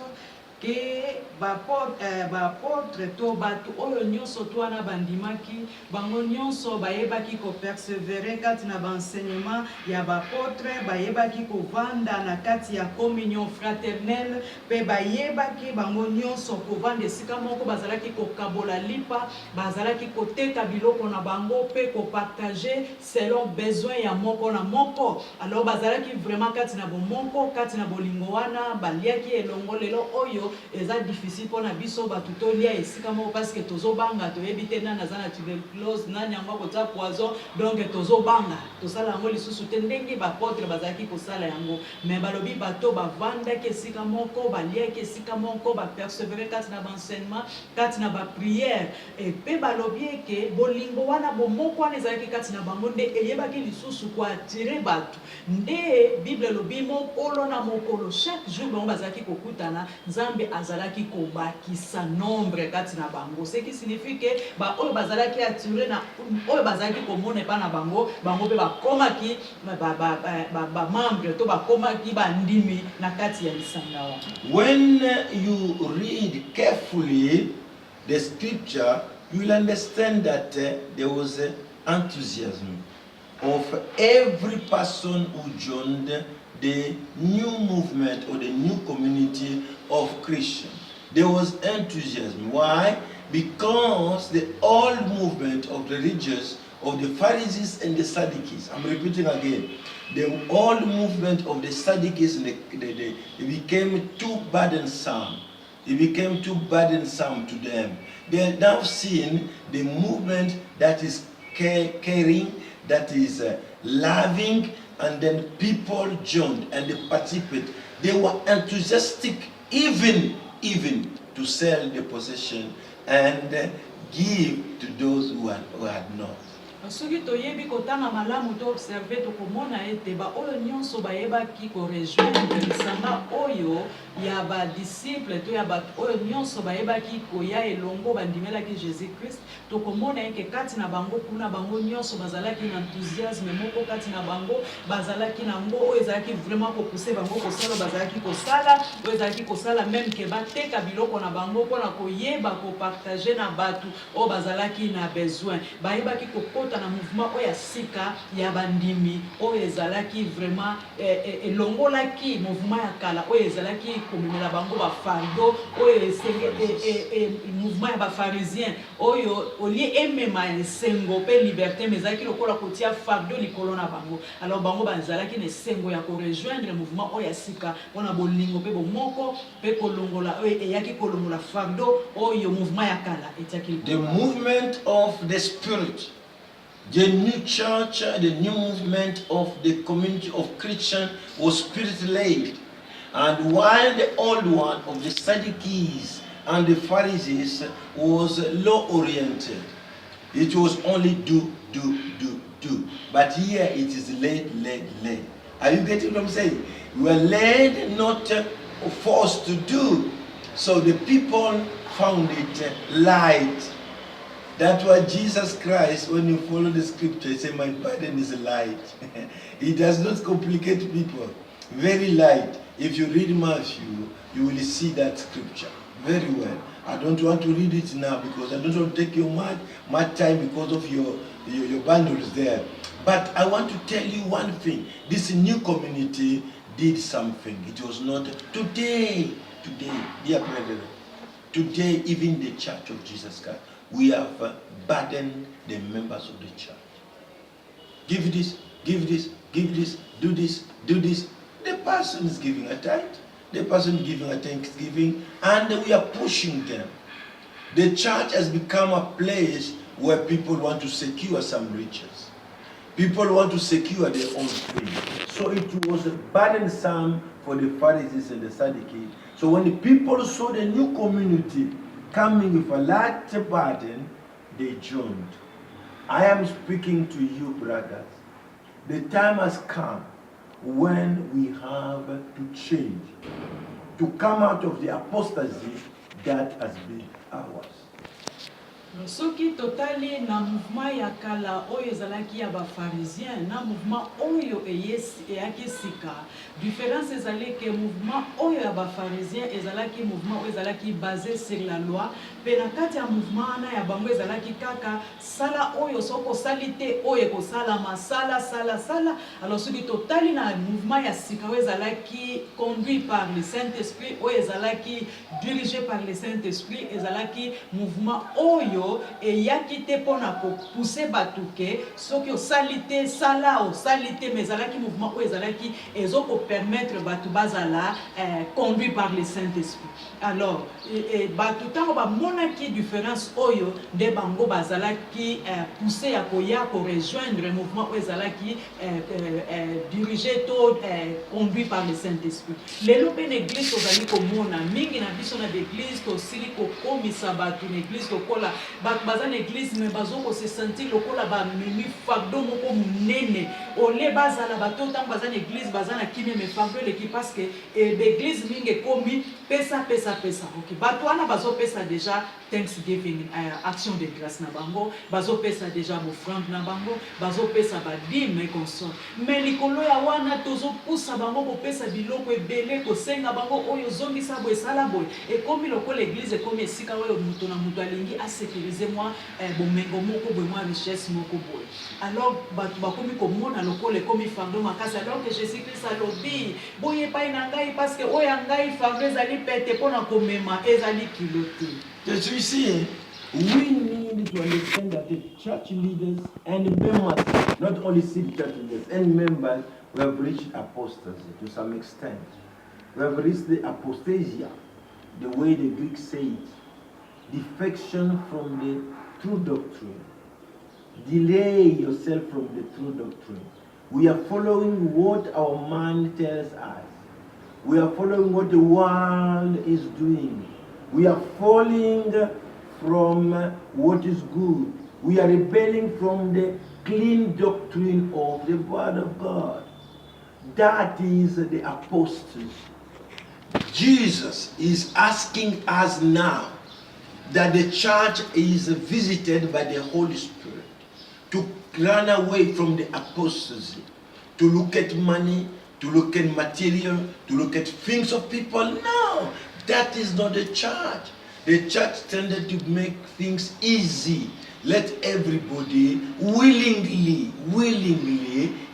C: que apôtre to batu oyo nyonso to na bandimaki bango nyonso bayebaki ko persévérer kati na enseignement ya apôtre bayebaki ko vanda na kati ya communion fraternelle pe bayebaki bango nyonso ko vanda sika moko bazalaki ko kabola lipa bazalaki ko teka biloko na bango pe ko partager selon besoin ya moko na moko. Alors bazalaki vraiment kati na bomoko kati na bolingo wana baliaki elongo lelo oyo eza difficile pour na biso ba tutolia esika mo parce que tozobanga toyebi te nana za na tuberculose nani yango kota poison donc tozobanga tosala yango lisusu te ndenge ba porte bazaki kosala yango mais balobi bato bavanda ke esika moko balia ke esika moko ba persévérer kati na enseignement kati na ba prière et pe balobi ke bolingo wana bomoko wana ezalaki kati na bango nde eyebaki lisusu kwa attirer bato nde Bible lobi mokolo na mokolo chaque jour bango bazalaki kokutana Nzambe azalaki kobakisa nombre kati na bango ce qui signifie que ba oyo bazalaki attirer na oyo bazalaki komona pa na bango bango pe bakomaki ba membre to bakomaki bandimi na kati ya lisanga wana.
B: When you read carefully the scripture, you will understand that there was enthusiasm of every person who joined the new movement or the new community of Christians. There was enthusiasm. Why? Because the old movement of the religious, of the Pharisees and the Sadducees, I'm repeating again, the old movement of the Sadducees, it became too burdensome. It became too burdensome to them. They are now seeing the movement that is caring, that is loving, and then people joined and they participate. They were enthusiastic even to sell the possession and give to those who had not.
C: Soki toyebi kotanga malamu to observer to komona ete ba oyo nyonso bayebaki ko rejoindre lisanga oyo ya ba disciple to ya ba oyo nyonso bayebaki ko ya elongo bandimelaki Jésus Christ to komona eke kati na bango kuna bango nyonso bazalaki na enthousiasme moko kati na bango bazalaki na ngo oyo ezalaki vraiment ko pousser bango ko sala bazalaki ko sala oyo ezalaki ko sala même ke bateka biloko na bango pona ko yeba ko partager na batu o bazalaki na besoin bayebaki ko na mouvement oya sika ya bandimi oyo ezalaki vraiment elongolaki mouvement ya kala oyo ezalaki komemela bango ba fardo oyo mouvement ya ba pharisien oyo olie emema esengo pe liberté mezaki lokola kotia fardo likolo na bango alors bango bazalaki na esengo ya ko rejoindre mouvement oyo sika pona bolingo pe bomoko pe kolongola oyo eyaki kolongola fardo oyo mouvement ya kala etiaki
B: the movement of the spirit. The new church, the new movement of the community of Christians was spirit-led. And while the old one of the Sadducees and the Pharisees was law-oriented, it was only do. But here it is led. Are you getting what I'm saying? We are led, not forced to do. So the people found it light. That's why Jesus Christ, when you follow the scripture, he said, my burden is light. It does not complicate people. Very light. If you read Matthew, you will see that scripture very well. I don't want to read it now because I don't want to take your much time because of your bundles there. But I want to tell you one thing. This new community did something. It was not today, dear brethren, today even the Church of Jesus Christ, we have burdened the members of the church. Give this, do this. The person is giving a tithe, the person is giving a thanksgiving, and we are pushing them. The church has become a place where people want to secure some riches. People want to secure their own thing. So it was burdensome for the Pharisees and the Sadducees. So when the people saw the new community coming with a large burden, they joined. I am speaking to you, brothers. The time has come when we have to change, to come out of the apostasy that has been ours.
C: Soki totali na mouvement ya kala oyo ezalaki ya ba pharisien na mouvement oyo eyaki sika différence ezali ke mouvement oyo ya ba pharisien ezalaki mouvement oyo ezalaki basé sur la loi pe na kati ya mouvement na ya bango ezalaki kaka sala oyo soko salite oyo ko sala masala sala alors soki totali na mouvement ya sika oyo ezalaki conduit par le Saint-Esprit oyo ezalaki dirigé par le Saint-Esprit ezalaki mouvement oyo oyo eyaki te mpona kopousse bato ke soki osali te sala osali te mais ezalaki mouvement oyo ezalaki ezokopermettre bato bazala conduit par le Saint-Esprit. Alors bato ntango bamonaki différence oyo nde bango bazalaki poussé ya koya korejoindre mouvement oyo ezalaki dirigé to conduit par le Saint-Esprit. Lelo mpe na église tozali komona mingi na biso na l'église tosili kokomisa bato na église lokola bato baza na église me bazokose sentir lokola bamemi fardeau moko monene ole bazala bato ntango baza na église baza na kimia me fardeau eleki parce que l'église mingi ekomi pesa ok bato wana bazopesa déjà Thanksgiving, action de grâce na bango, bazopesa déjà offrande na bango, bazopesa badime consort. Mais likolo ya wana tozo poussa bango kopesa biloko ebele kosenga bango oyo zongisa boye sala boye. Et comme lokola l'église comme esika oyo muto na muto alingi a sécuriser moi bomengo moko boye moi richesse moko boye. Alors bato bakomi komona lokola comme fardeau makasi alors que Jésus-Christ alobi boye pa na ngai parce que oya ngai fardeau ezali pete pona komema ezali kilote.
B: As you see, we need to understand that the church leaders and members, not only city church leaders and members, we have reached apostasy to some extent. We have reached the apostasia, the way the Greeks say it, defection from the true doctrine. Delay yourself from the true doctrine. We are following what our mind tells us. We are following what the world is doing. We are falling from what is good. We are rebelling from the clean doctrine of the Word of God. That is the apostasy. Jesus is asking us now that the church is visited by the Holy Spirit to run away from the apostasy, to look at money, to look at material, to look at things of people. No, that is not the church. The church tended to make things easy. Let everybody willingly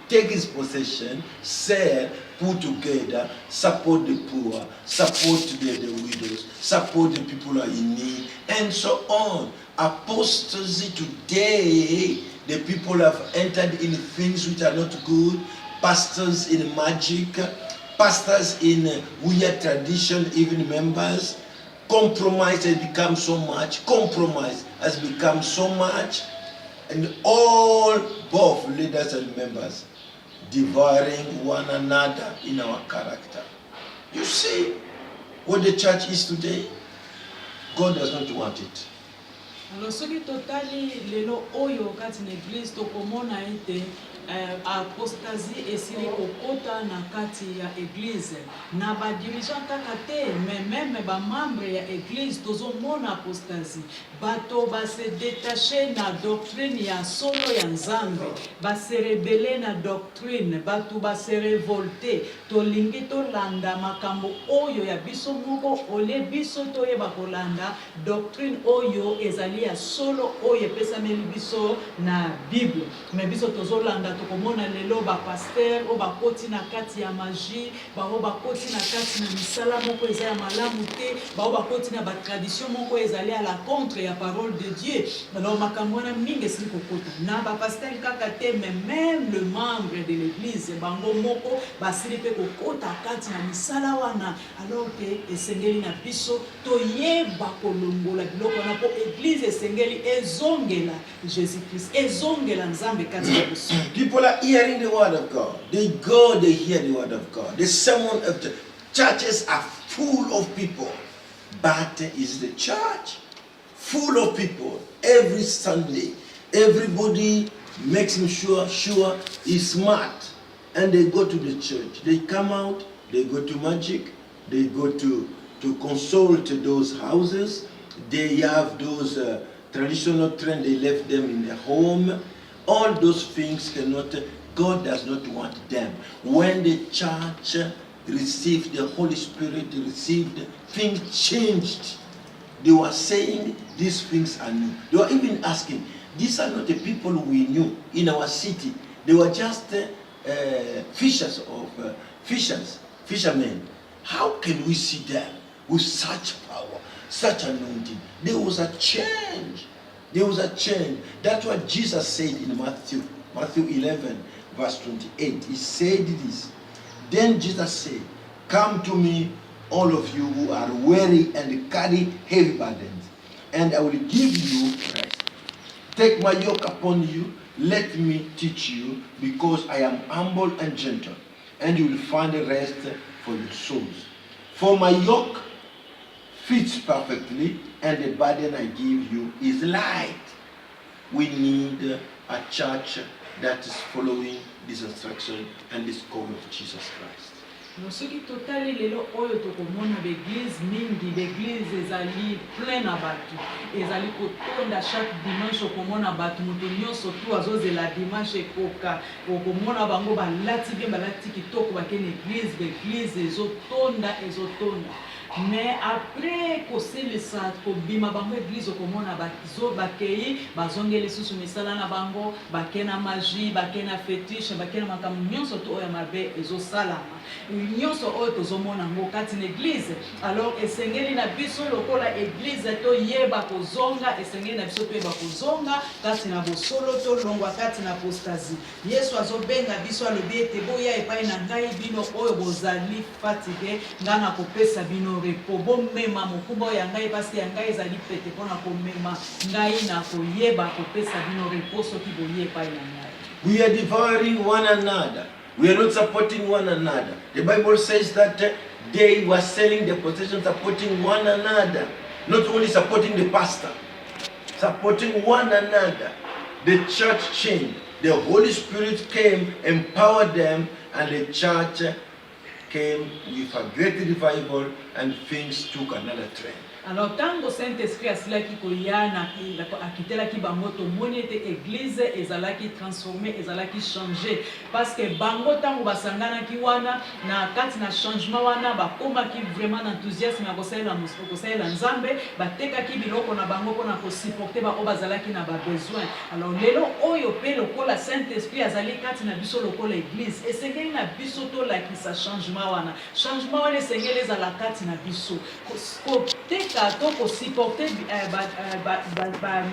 B: take his possession, sell, put together, support the poor, support the widows, support the people who are in need, and so on. Apostasy today, the people have entered in things which are not good. Pastors in magic, pastors in weird tradition, even members. Compromise has become so much. Compromise has become so much. And all both leaders and members devouring one another in our character. You see what the church is today? God does not want it.
C: Alors soki totali lelo oyo kati na église tokomona ete apostasie esili kokota na kati ya église na ba dirigeant kaka te mais même ba membre ya église tozomona apostasie bato ba se détacher na doctrine ya solo ya Nzambe ba se rebeller na doctrine bato ba se révolter tolingi tolanda makambo oyo ya biso moko ole biso toyeba kolanda doctrine oyo ezali ya solo oyo epesameli biso na Bible mais biso tozolanda tokomona lelo ba pasteur o bakoti na kati ya magie bao bakoti na kati na misala moko eza ya malamu te bao bakoti na ba tradition moko ezali à la contre ya parole de Dieu. Alors makambo na mingi esili kokota na ba pasteur kaka te mais même le membre de l'église bango moko basili pe kokota kati na misala wana alors que esengeli na biso toyeba kolongola biloko na po église esengeli ezongela Jésus-Christ ezongela Nzambe kati na biso.
B: People are hearing the word of God. They go, they hear the word of God. The sermon of the churches are full of people. But is the church full of people every Sunday? Everybody makes him sure he's smart. And they go to the church. They come out, they go to magic, they go to consult those houses. They have those traditional trends, they left them in their home. All those things cannot, God does not want them. When the church received the Holy Spirit, received, things changed. They were saying these things are new. They were even asking, these are not the people we knew in our city. They were just fishermen. How can we see them with such power, such anointing? There was a change. There was a change. That's what Jesus said in Matthew 11, verse 28. He said this. Then Jesus said, "Come to me, all of you who are weary and carry heavy burdens, and I will give you rest. Take my yoke upon you. Let me teach you, because I am humble and gentle, and you will find rest for your souls. For my yoke fits perfectly, and the burden I give you is light." We need a church that is following this instruction and this call of Jesus Christ.
C: soki totali lelo oyo tokomona baeglise mingi, baeglise ezali plein na bato, ezali kotonda chaque dimanche, okomona bato moto nyonso tu azozela dimanche ekoka, okomona bango balati bien, balati kitoko, bakene église, baeglise ezotonda. Mais après koselisa kobima bango église, okomona bakei bazongeli susu misala na bango, bakena magie, bakena fétiche, bakena makambo nyonso to oyo mabe ezosalama, nyonso oyo tozomona ngo kati na église. Alors esengeli na biso lokola église toyeba kozonga, esengeli na biso toyeba kozonga kati na bosolo tolongwa kati na apostasie. Yesu azobenga biso alobi ete boya epai na ngai bino oyo bozali fatigué, nga na kopesa bino repos, bomema mokumba oyo ya ngai, parce ya ngai ezali pete mpona komema ngai na koyeba kopesa bino repos soki boye epai na ngai.
B: We are devouring one another. We are not supporting one another. The Bible says that they were selling their possessions, supporting one another. Not only supporting the pastor, supporting one another. The church changed. The Holy Spirit came, empowered them, and the church came with a great revival, and things took another trend.
C: Alors tango Saint-Esprit asilaki koyana akitelaki bango tomoni ete église ezalaki transformée, ezalaki changé, parce que bango tango basanganaki wana na kati na changement wana bakomaki vraiment enthousiasme ya kosalela nzambe, batekaki biloko na bango mpona kosupporter ba bazalaki na ba besoin. Alors lelo oyo pe lokola Saint-Esprit azali kati na biso lokola église, esengeli na biso tolakisa changement wana esengeli ezala kati na biso koteka to kosupporter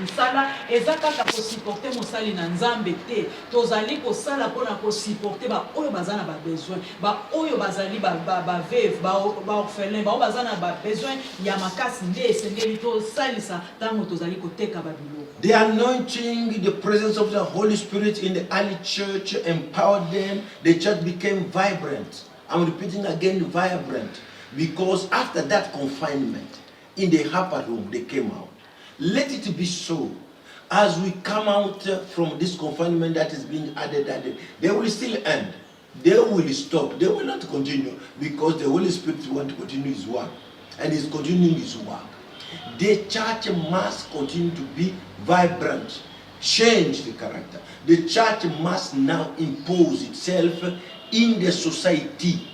C: misala eza kaka kosupporter mosali na nzambe te, tozali kosala mpona kosupporter baoyo baza na babesoin, baoyo bazali baveuve, baorphelin, baoyo baza na babesoin ya makasi, nde esengeli tosalisa ntango tozali koteka babiloko.
B: The anointing, the presence of the Holy Spirit in the early church empowered them. The church became vibrant. I'm repeating again, vibrant, because after that confinement, in the upper room, they came out. Let it be so. As we come out from this confinement that is being added, they will still end. They will stop. They will not continue, because the Holy Spirit wants to continue His work, and He's continuing His work. The church must continue to be vibrant, change the character. The church must now impose itself in the society.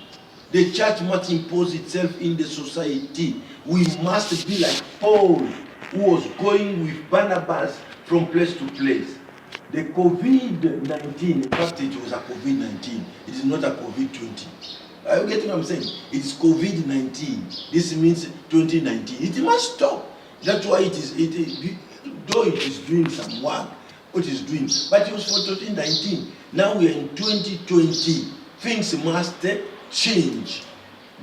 B: The church must impose itself in the society. We must be like Paul, who was going with Barnabas from place to place. The COVID-19, in fact, it was a COVID-19. It is not a COVID-20. Are you getting what I'm saying? It's COVID-19. This means 2019. It must stop. That's why though it is doing some work, what it is doing, but it was for 2019. Now we are in 2020. Things must change.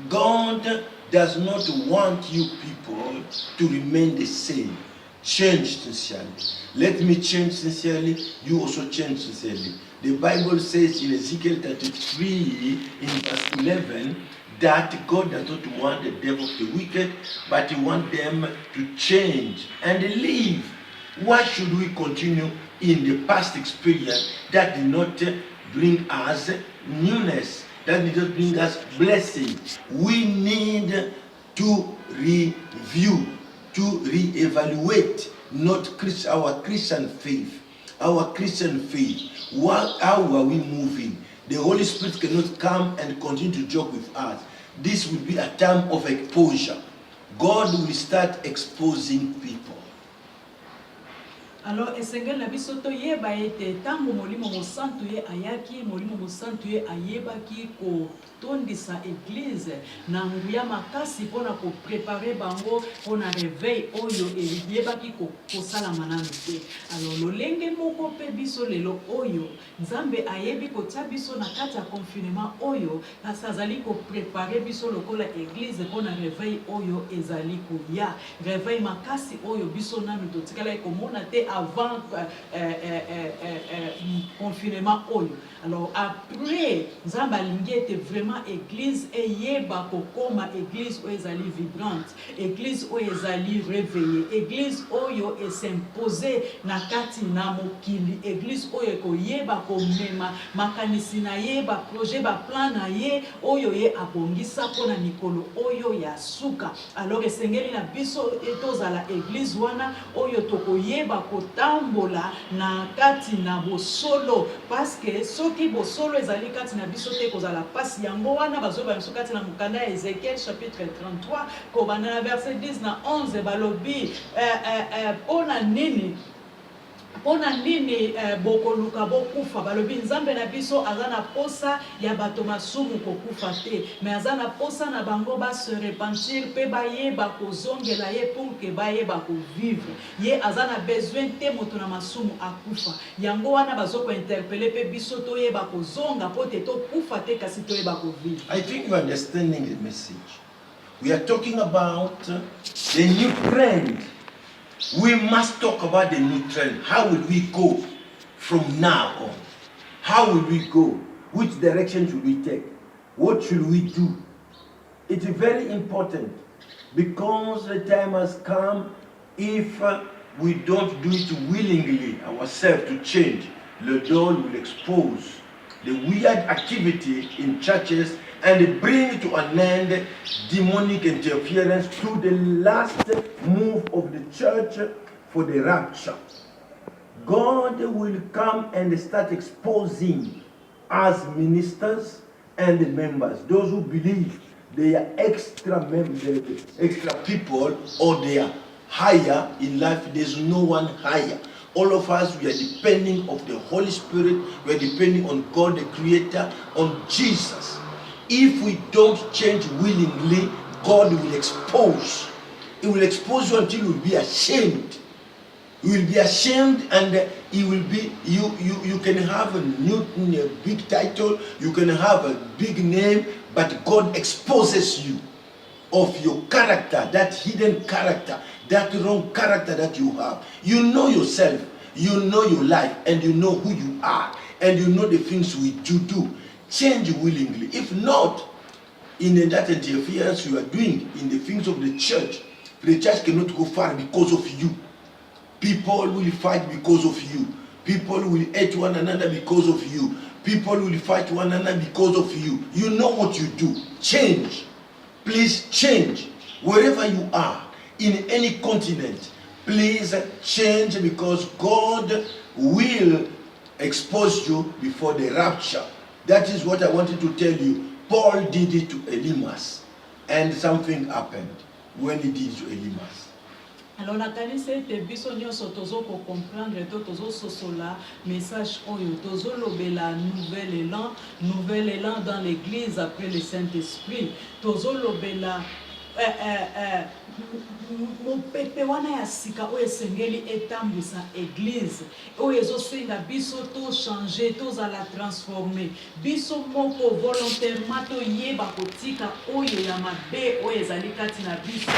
B: God does not want you people to remain the same. Change sincerely. Let me change sincerely. You also change sincerely. The Bible says in Ezekiel 33 in verse 11 that God does not want the devil of the wicked, but He wants them to change and live. Why should we continue in the past experience that did not bring us newness, that did not bring us blessing? We need to review, to reevaluate not our Christian faith. Our Christian faith. How are we moving? The Holy Spirit cannot come and continue to joke with us. This will be a time of exposure. God will start exposing people.
C: Alors, esengeli na biso toyeba ete tango molimo mosantu ye ayaki, molimo mosantu ye ayebaki kotondisa église na nguya makasi mpona koprepare bango mpona réveil oyo eyebaki kosalama nanu te. Alors, lolenge moko mpe biso lelo oyo Nzambe ayebi kotia biso na kati ya confinement oyo kasi azali koprepare biso lokola église mpona réveil oyo ezali koya. Réveil makasi oyo biso nanu totikala komona te avant confinement oyo. Alors après Nzambe alingi ete vraiment église eyeba kokoma église oyo ezali vibrante, église oyo ezali réveillée, église oyo s'imposer na kati na mokili, église oyo koyeba komema makanisi na ye ba projet ba plan na ye oyo ye abongisa mpona mikolo oyo ya suka. Alors esengeli na biso etozala église wana oyo tokoyeba kotambola na kati na bosolo, parce que soki bosolo ezali kati na biso te kozala pasi yango wana bazoba biso kati na mokanda ya Ézéchiel chapitre 33 kobanda na verset 10 na 11 balobi mpona nini bokoluka bokufa. Balobi Nzambe na biso aza na posa ya bato masumu kokufa te, mais aza na posa na bango ba se repentir mpe bayeba kozongela ye pour que bayeba kovivre. Ye aza na besoin te moto na masumu akufa. Yango wana bazoko interpeller mpe biso toyeba kozonga po te tokufa te kasi toyeba kovivre.
B: I think you are understanding the message. We are talking about the new trend. We must talk about the new trend. How will we go from now on? How will we go? Which direction should we take? What should we do? It's very important because the time has come. If we don't do it willingly ourselves to change, the Lord will expose the weird activity in churches and bring to an end demonic interference to the last move of the church for the rapture. God will come and start exposing as ministers and members, those who believe they are extra members, extra people, or they are higher in life. There's no one higher. All of us, we are depending on the Holy Spirit. We are depending on God, the Creator, on Jesus. If we don't change willingly, God will expose. He will expose you until you will be ashamed. You will be ashamed, and he will be you can have a big title, you can have a big name, but God exposes you of your character, that hidden character, that wrong character that you have. You know yourself, you know your life, and you know who you are, and you know the things which you do. Change willingly. If not, in that interference you are doing in the things of the church cannot go far because of you. People will fight because of you. People will hate one another because of you. People will fight one another because of you. You know what you do. Change. Please change. Wherever you are, in any continent, please change, because God will expose you before the rapture. That is what I wanted to tell you. Paul did it to Elimas, and something happened when he did it to Elimas.
C: Alors la kanisa ete biso nyonso tozo ko comprendre to tozo sosola message oyo tozo lobela nouvel élan dans l'église après le Saint-Esprit, tozo lobela mopepe wana ya sika oyo esengeli etambwisa église oyo ezosenga biso to changer, tozala transformer biso moko volontairement toyeba kotika oyo ya mabe oyo ezali kati na biso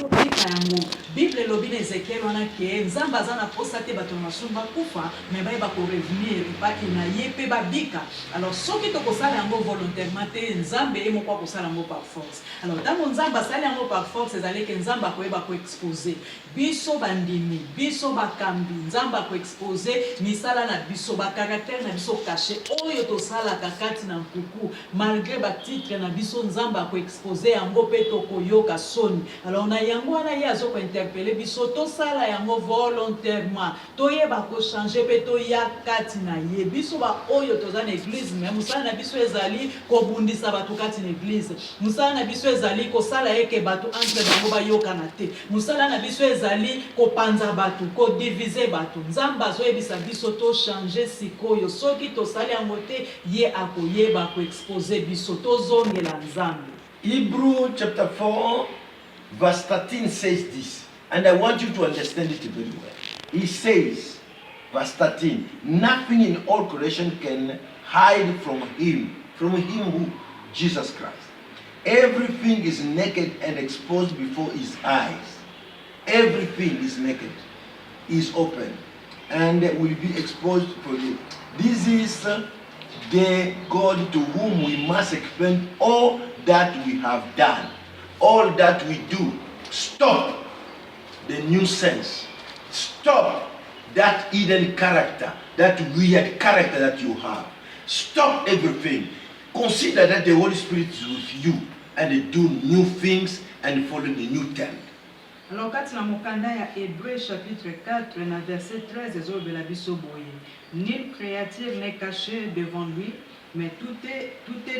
C: totika yango. Bible elobi na Ezekiel wana ke Nzambe aza na posa te bato masumu bakufa, me bayeba korevenir baki na ye mpe babika. Alors soki tokosala yango volontairement te, Nzambe ye moko akosala yango par force. Alors ntango Nzambe asali yango par force, ezali ke Nzambe akoyeba koexpose biso bandimi, biso bakambi, Nzambe akoexpose misala na biso, bakaraktere na biso caché oyo tosalaka kati na mpuku, malgré batitre na biso Nzambe akoexpose yango mpe tokoyoka soni. Alors na yango wana ye azoko interpeller biso tosala yango volontairement, toyeba kochanger mpe toya kati na ye. Biso ba oyo toza na église, mais musala na biso ezali kobundisa bato kati na église, musala na biso ezali kosala ye ke bato entre bango bayokana te. Musala na biso ezali kopanza bato, kodivize bato. Nzambe azoyebisa biso to changer sikoyo. Soki tosali yango te, ye akoyeba koexpose biso tozongela Nzambe.
B: Hebrew chapter 4, verse 13 says this, and I want you to understand it very well. He says, verse 13, nothing in all creation can hide from him who? Jesus Christ. Everything is naked and exposed before his eyes. Everything is naked, is open, and will be exposed for you. This is the God to whom we must explain all that we have done, all that we do. Stop the nuisance. Stop that hidden character, that weird character that you have. Stop everything. Consider that the Holy Spirit is with you and do new things and follow the new term.
C: Alors kati na mokanda ya Hébreu chapitre 4 na verset 13 ezobela biso boye. Nulle créature n'est cachée devant lui, mais tout est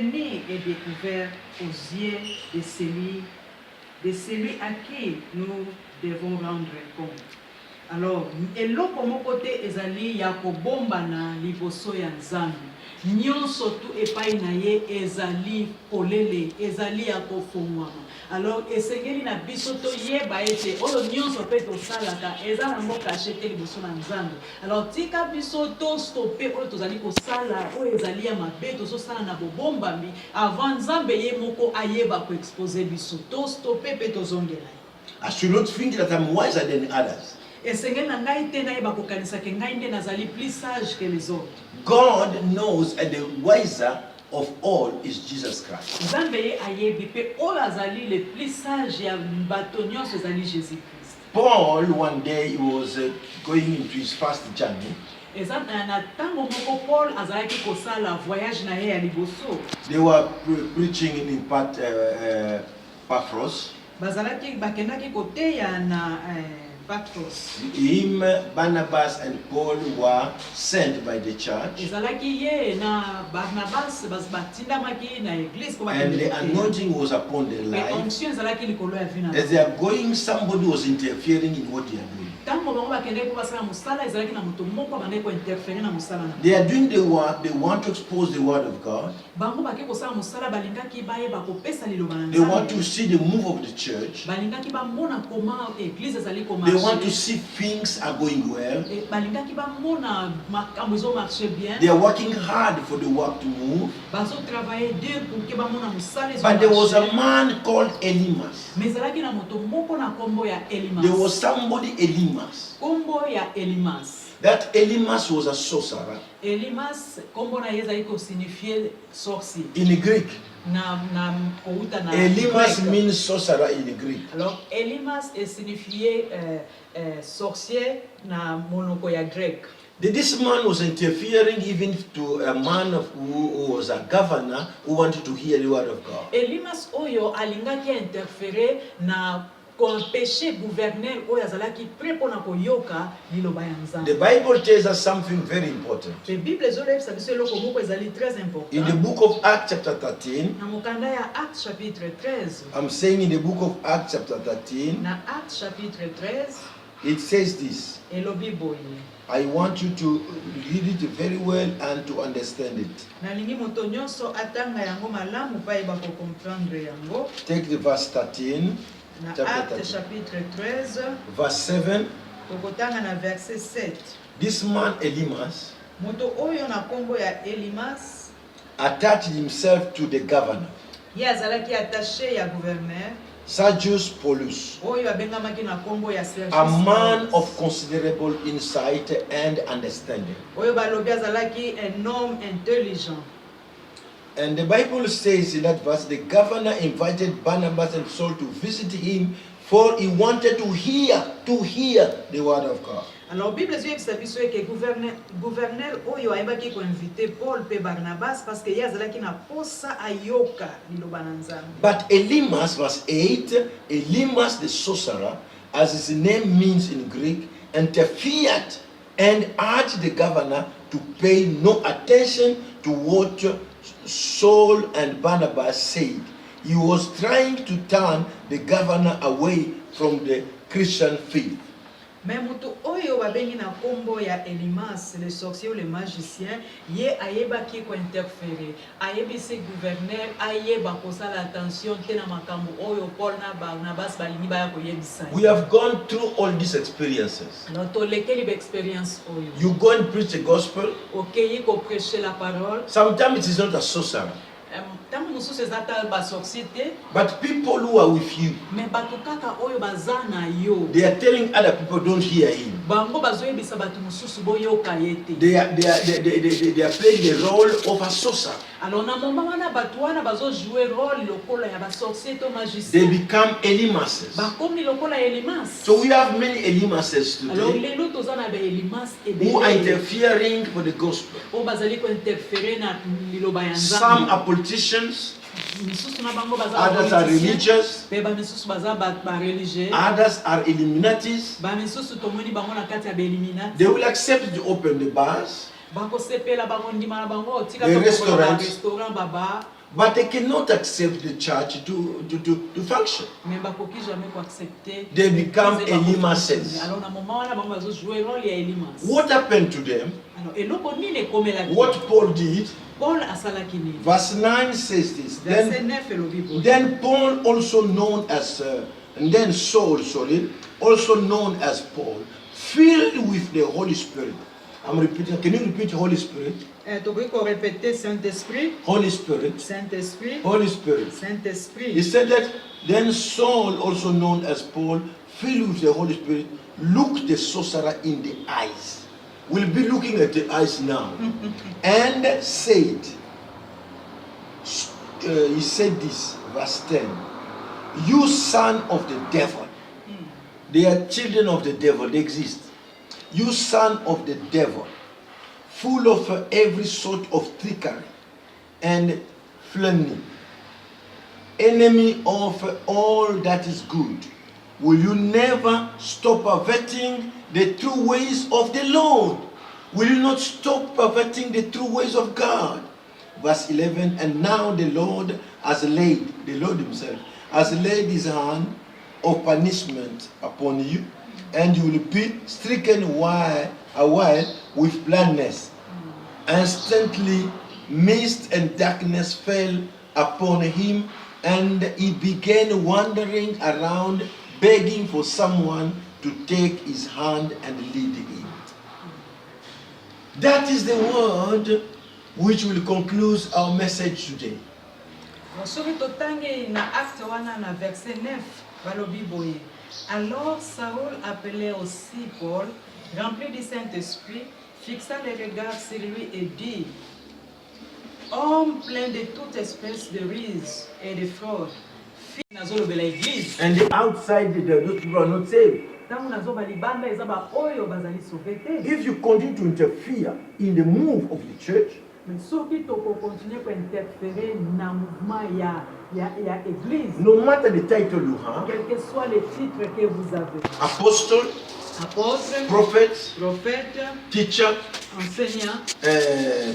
C: né et découvert aux yeux de celui à qui nous devons rendre compte. Alors, eloko moko te ezali ya kobomba na liboso ya Nzambe. Nyonso tu epai na ye ezali polele, ezali ya kofungwama. Alors, esengeli na biso to yeba ete oyo nyonso pe tosalaka eza na mboka achete liboso na Nzambe. Alors, tika biso to stopper oyo tozali kosala oyo ezali ya mabe tozosala na bobombami avant Nzambe ye moko ayeba ko expose biso. To stopper pe tozongela.
B: I should not think that I'm wiser than others. God knows, and the wiser of all is Jesus Christ. Paul, one day, he was going into his first journey. They were preaching in Paphos. Him, Barnabas, and Paul were sent by the church. And the anointing was upon their life. As they are going, somebody was interfering in what they are doing. They are doing the work, they want to expose the word of God. They want to see the move of the church. They want to see things are going well. They are working hard for the work to move. But there was a man called Elimas. There was somebody Elimas. That Elimas was a sorcerer. In Greek. Elimas means sorcerer in Greek.
C: Alors Elimas est signifié sorcier na monoko ya grec.
B: This man was interfering even to a man who was a governor who wanted to hear the word of God.
C: Elimas oyo alingaki interférer na the
B: Bible tells us something very important. In the book of Acts chapter 13, I'm saying in the book of Acts chapter 13, it says this. I want you to read it very well and to understand it. Take the verse 13.
C: Chapitre 13,
B: verse 7.
C: Verset 7.
B: This man Elimas attached himself to the governor, Sergius Paulus, a man of considerable insight and understanding. And the Bible says in that verse, the governor invited Barnabas and Saul to visit him, for he wanted to hear the word of God.
C: Alors Bible dit que gouverneur oyo aibaki ko inviter Paul pe Barnabas parce que yazalaki na posa ayoka liloba na Nzambe.
B: But Elimas, verse 8, Elimas the sorcerer, as his name means in Greek, interfered and urged the governor to pay no attention to what Saul and Barnabas said. he was trying to turn the governor away from the Christian faith.
C: Mais mutu oyo babengi na kombo ya Elimas, le sorcier ou le magicien, ye ayeba ki ko interférer. Ayebi se gouverneur, ayeba ko sala attention te na makambo oyo Paul na Barnabas balingi ba ko yebisa.
B: We have gone through all these experiences.
C: Alors to lekeli be experience oyo.
B: You go and preach the gospel.
C: Okay, ko prêcher la parole.
B: Sometimes it is not a sorcerer.
C: Tamu mususu ezata ba sorcier te.
B: But people who are with you,
C: Mais bato kaka oyo bazana yo.
B: they are telling other people don't hear him.
C: Bango bazoyebisa bato mususu boyoka ye te.
B: They are playing the role of a sorcerer.
C: Alors na moment wana bato wana bazo jouer rôle lokola ya ba sorcier to magicien.
B: They become Elimases.
C: Bakomi lokola Elimas.
B: So we have many Elimases
C: Alors
B: today
C: lelo tozana ba Elimas
B: who are
C: ebele.
B: interfering for the gospel.
C: O bazali ko interférer na liloba ya
B: Some
C: Nzambe.
B: are politicians,
C: Misusu na bango baza
B: others are
C: politicien.
B: religious,
C: Pe ba misusu baza ba religieux.
B: others are Illuminatis.
C: Ba misusu tomoni bango na kati ya ba Illuminati.
B: They will accept to open the bars,
C: Bako sepela bango ndima na bango tika
B: The
C: to
B: restaurants.
C: restaurant baba.
B: but they cannot accept the church to function.
C: Mais bakoki jamais ko accepter.
B: They become
C: Église bako
B: Elimases.
C: fonctionner. Alors na moment wana bango bazo jouer rôle ya Elimas.
B: What happened to them?
C: Alors eloko nini ekomela.
B: What Paul did,
C: Paul asalaki nini?
B: verse 9 says this.
C: Verset 9 elobi boye.
B: Then Paul, also known as, and then Saul, sorry, also known as Paul, filled with the Holy Spirit. I'm repeating. Can you repeat Holy Spirit?
C: Tokoki ko répéter Saint-Esprit.
B: Holy Spirit.
C: Saint-Esprit.
B: Holy Spirit. He
C: Saint-Esprit.
B: said that then Saul, also known as Paul, filled with the Holy Spirit, looked the sorcerer in the eyes. We'll be looking at the eyes now. And said, he said this, verse 10, you son of the devil. They are children of the devil, they exist. You son of the devil, full of every sort of trickery and phlegmy, enemy of all that is good, will you never stop perverting the true ways of the Lord? Will you not stop perverting the true ways of God? Verse 11, and now the Lord himself has laid his hand of punishment upon you, and you will be stricken a while with blindness. Instantly mist and darkness fell upon him, and he began wandering around begging for someone to take his hand and lead him. That is the word which will conclude our message today.
C: Soki totangi na acte wana na verset 9 balobi boye. Alors Saül appelait aussi Paul, rempli du Saint-Esprit, fixa les regards sur lui et dit, homme plein de toute espèce de ruse et de fraude, fils nazolobela église.
B: And outside those people are not saved.
C: Tangu nazoba libanda eza ba oyo bazali sauvé te.
B: If you continue to interfere in the move of the church,
C: Mais soki toko continuer ko interférer na mouvement ya église,
B: no matter the title you have,
C: quel que soit le titre que vous avez,
B: apostle,
C: apôtre,
B: prophet,
C: prophète,
B: teacher,
C: enseignant,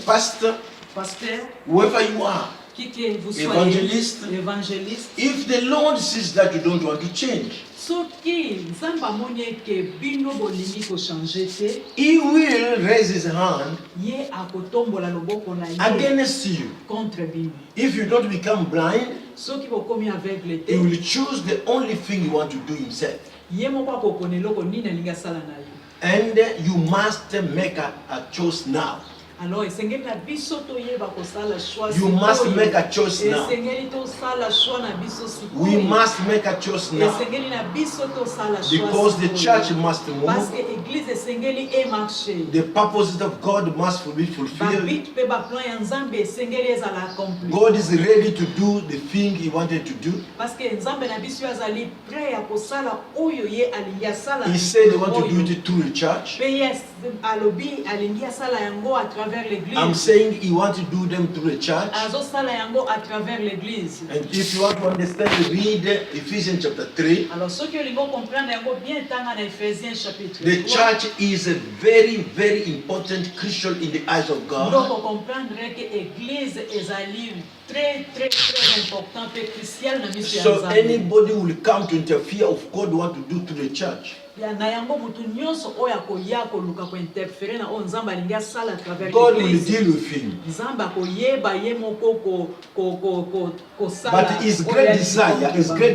B: pastor,
C: pasteur,
B: whoever you are,
C: qui que vous soyez,
B: Évangéliste.
C: évangéliste,
B: if the Lord sees that you don't want to change,
C: soki nzambe amoni eke bino bolingi kochanger te,
B: He will raise His hand
C: ye akotombola loboko na ye
B: against you.
C: contre bino.
B: If you don't become blind,
C: Soki bokomi aveugle
B: He
C: te,
B: will choose the only thing He wants to do Himself.
C: ye moko akopona eloko nini alingi asala na yo.
B: And you must make a choice now.
C: Alors esengeli na biso toyeba kosala choix.
B: You must make a choice now.
C: Esengeli tosala choix na biso
B: We
C: sikoyo.
B: must make a choice now.
C: Esengeli na biso tosala choix
B: Because the
C: sikoyo.
B: church must
C: Parce
B: move.
C: que église esengeli emarche.
B: The purposes of God must be fulfilled.
C: Babit pe baplan ya nzambe esengeli ezala accompli.
B: God is ready to do the thing He wanted to do.
C: Parce que nzambe na biso azali prêt ya kosala oyo ye alingi asala.
B: He said He wants to do it through the church.
C: Pe yes alobi alingi asala yango à travers l'église.
B: I'm saying He wants to do them through the church.
C: Azosala yango à travers l'église.
B: And if you want to understand, read Ephesians chapter 3.
C: Alors ceux qui ont comprendre yango bien tanga na Ephésiens chapitre 3.
B: The church is a very, very important, crucial in the eyes of God.
C: Donc comprendre que église ezali très important et crucial na miso ya
B: So
C: Nzambe.
B: anybody will come to interfere of God what to do to the church.
C: Na yango mutu nyonso oyo akoya koluka kointerfere na oyo Nzambe alingi asala à travers
B: God will
C: l'église.
B: deal with him.
C: Nzambe akoyeba ye moko kosala.
B: But his great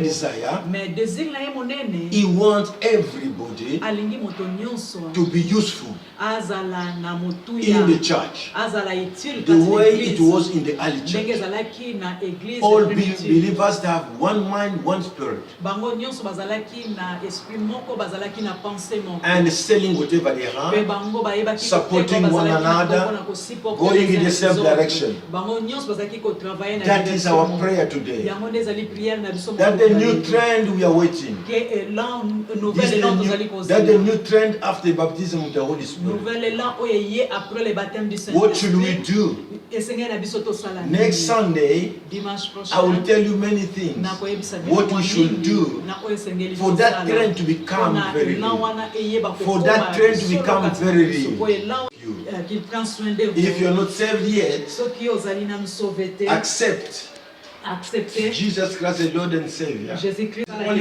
B: desire,
C: Mais désir na ye monene,
B: he wants everybody
C: alingi moto nyonso
B: to be useful
C: azala na motuya,
B: in the church,
C: azala utile
B: the
C: kati
B: way
C: l'église.
B: it was in the early
C: Ndenge
B: church.
C: ezalaki na église
B: All
C: primitive.
B: believers have one mind, one spirit,
C: Bango nyonso bazalaki na esprit moko, bazalaki na pensée moko.
B: and selling whatever they
C: Pe
B: have,
C: bango bayebaki
B: supporting
C: koteka,
B: one
C: bazalaki na
B: another,
C: bongo na kosupporter
B: going
C: les
B: in the
C: uns
B: same
C: les autres.
B: direction.
C: Bango nyonso bazalaki kotravailler na
B: That is
C: direction
B: our
C: moko.
B: prayer today.
C: Yango nde ezali prière na biso
B: That the new trend we are waiting.
C: que élan
B: This
C: nouvelle
B: is
C: élan
B: the
C: tozali
B: new,
C: kozela.
B: that the new trend after the baptism of the Holy Spirit.
C: Nouvelle élan oyo eye après le baptême du
B: What should we
C: Saint-Esprit.
B: do?
C: Esengeli na biso tosala nini?
B: Next Sunday,
C: Dimanche
B: I will
C: prochain
B: tell you many things.
C: nakoyebisa bino
B: What we should
C: mingi
B: do
C: na oyo esengeli
B: for that
C: tosala.
B: trend to become
C: Mpona
B: very
C: élan
B: real.
C: wana eyeba
B: For
C: kokoma
B: that trend to
C: solo
B: become
C: kati na
B: very
C: biso.
B: real.
C: Po élan,
B: You.
C: qu'il prend soin de
B: If
C: vous.
B: you're not saved yet,
C: Soki ozali na sauveté,
B: accept
C: acceptez
B: Jesus Christ as Lord and Savior.
C: Jésus-Christ.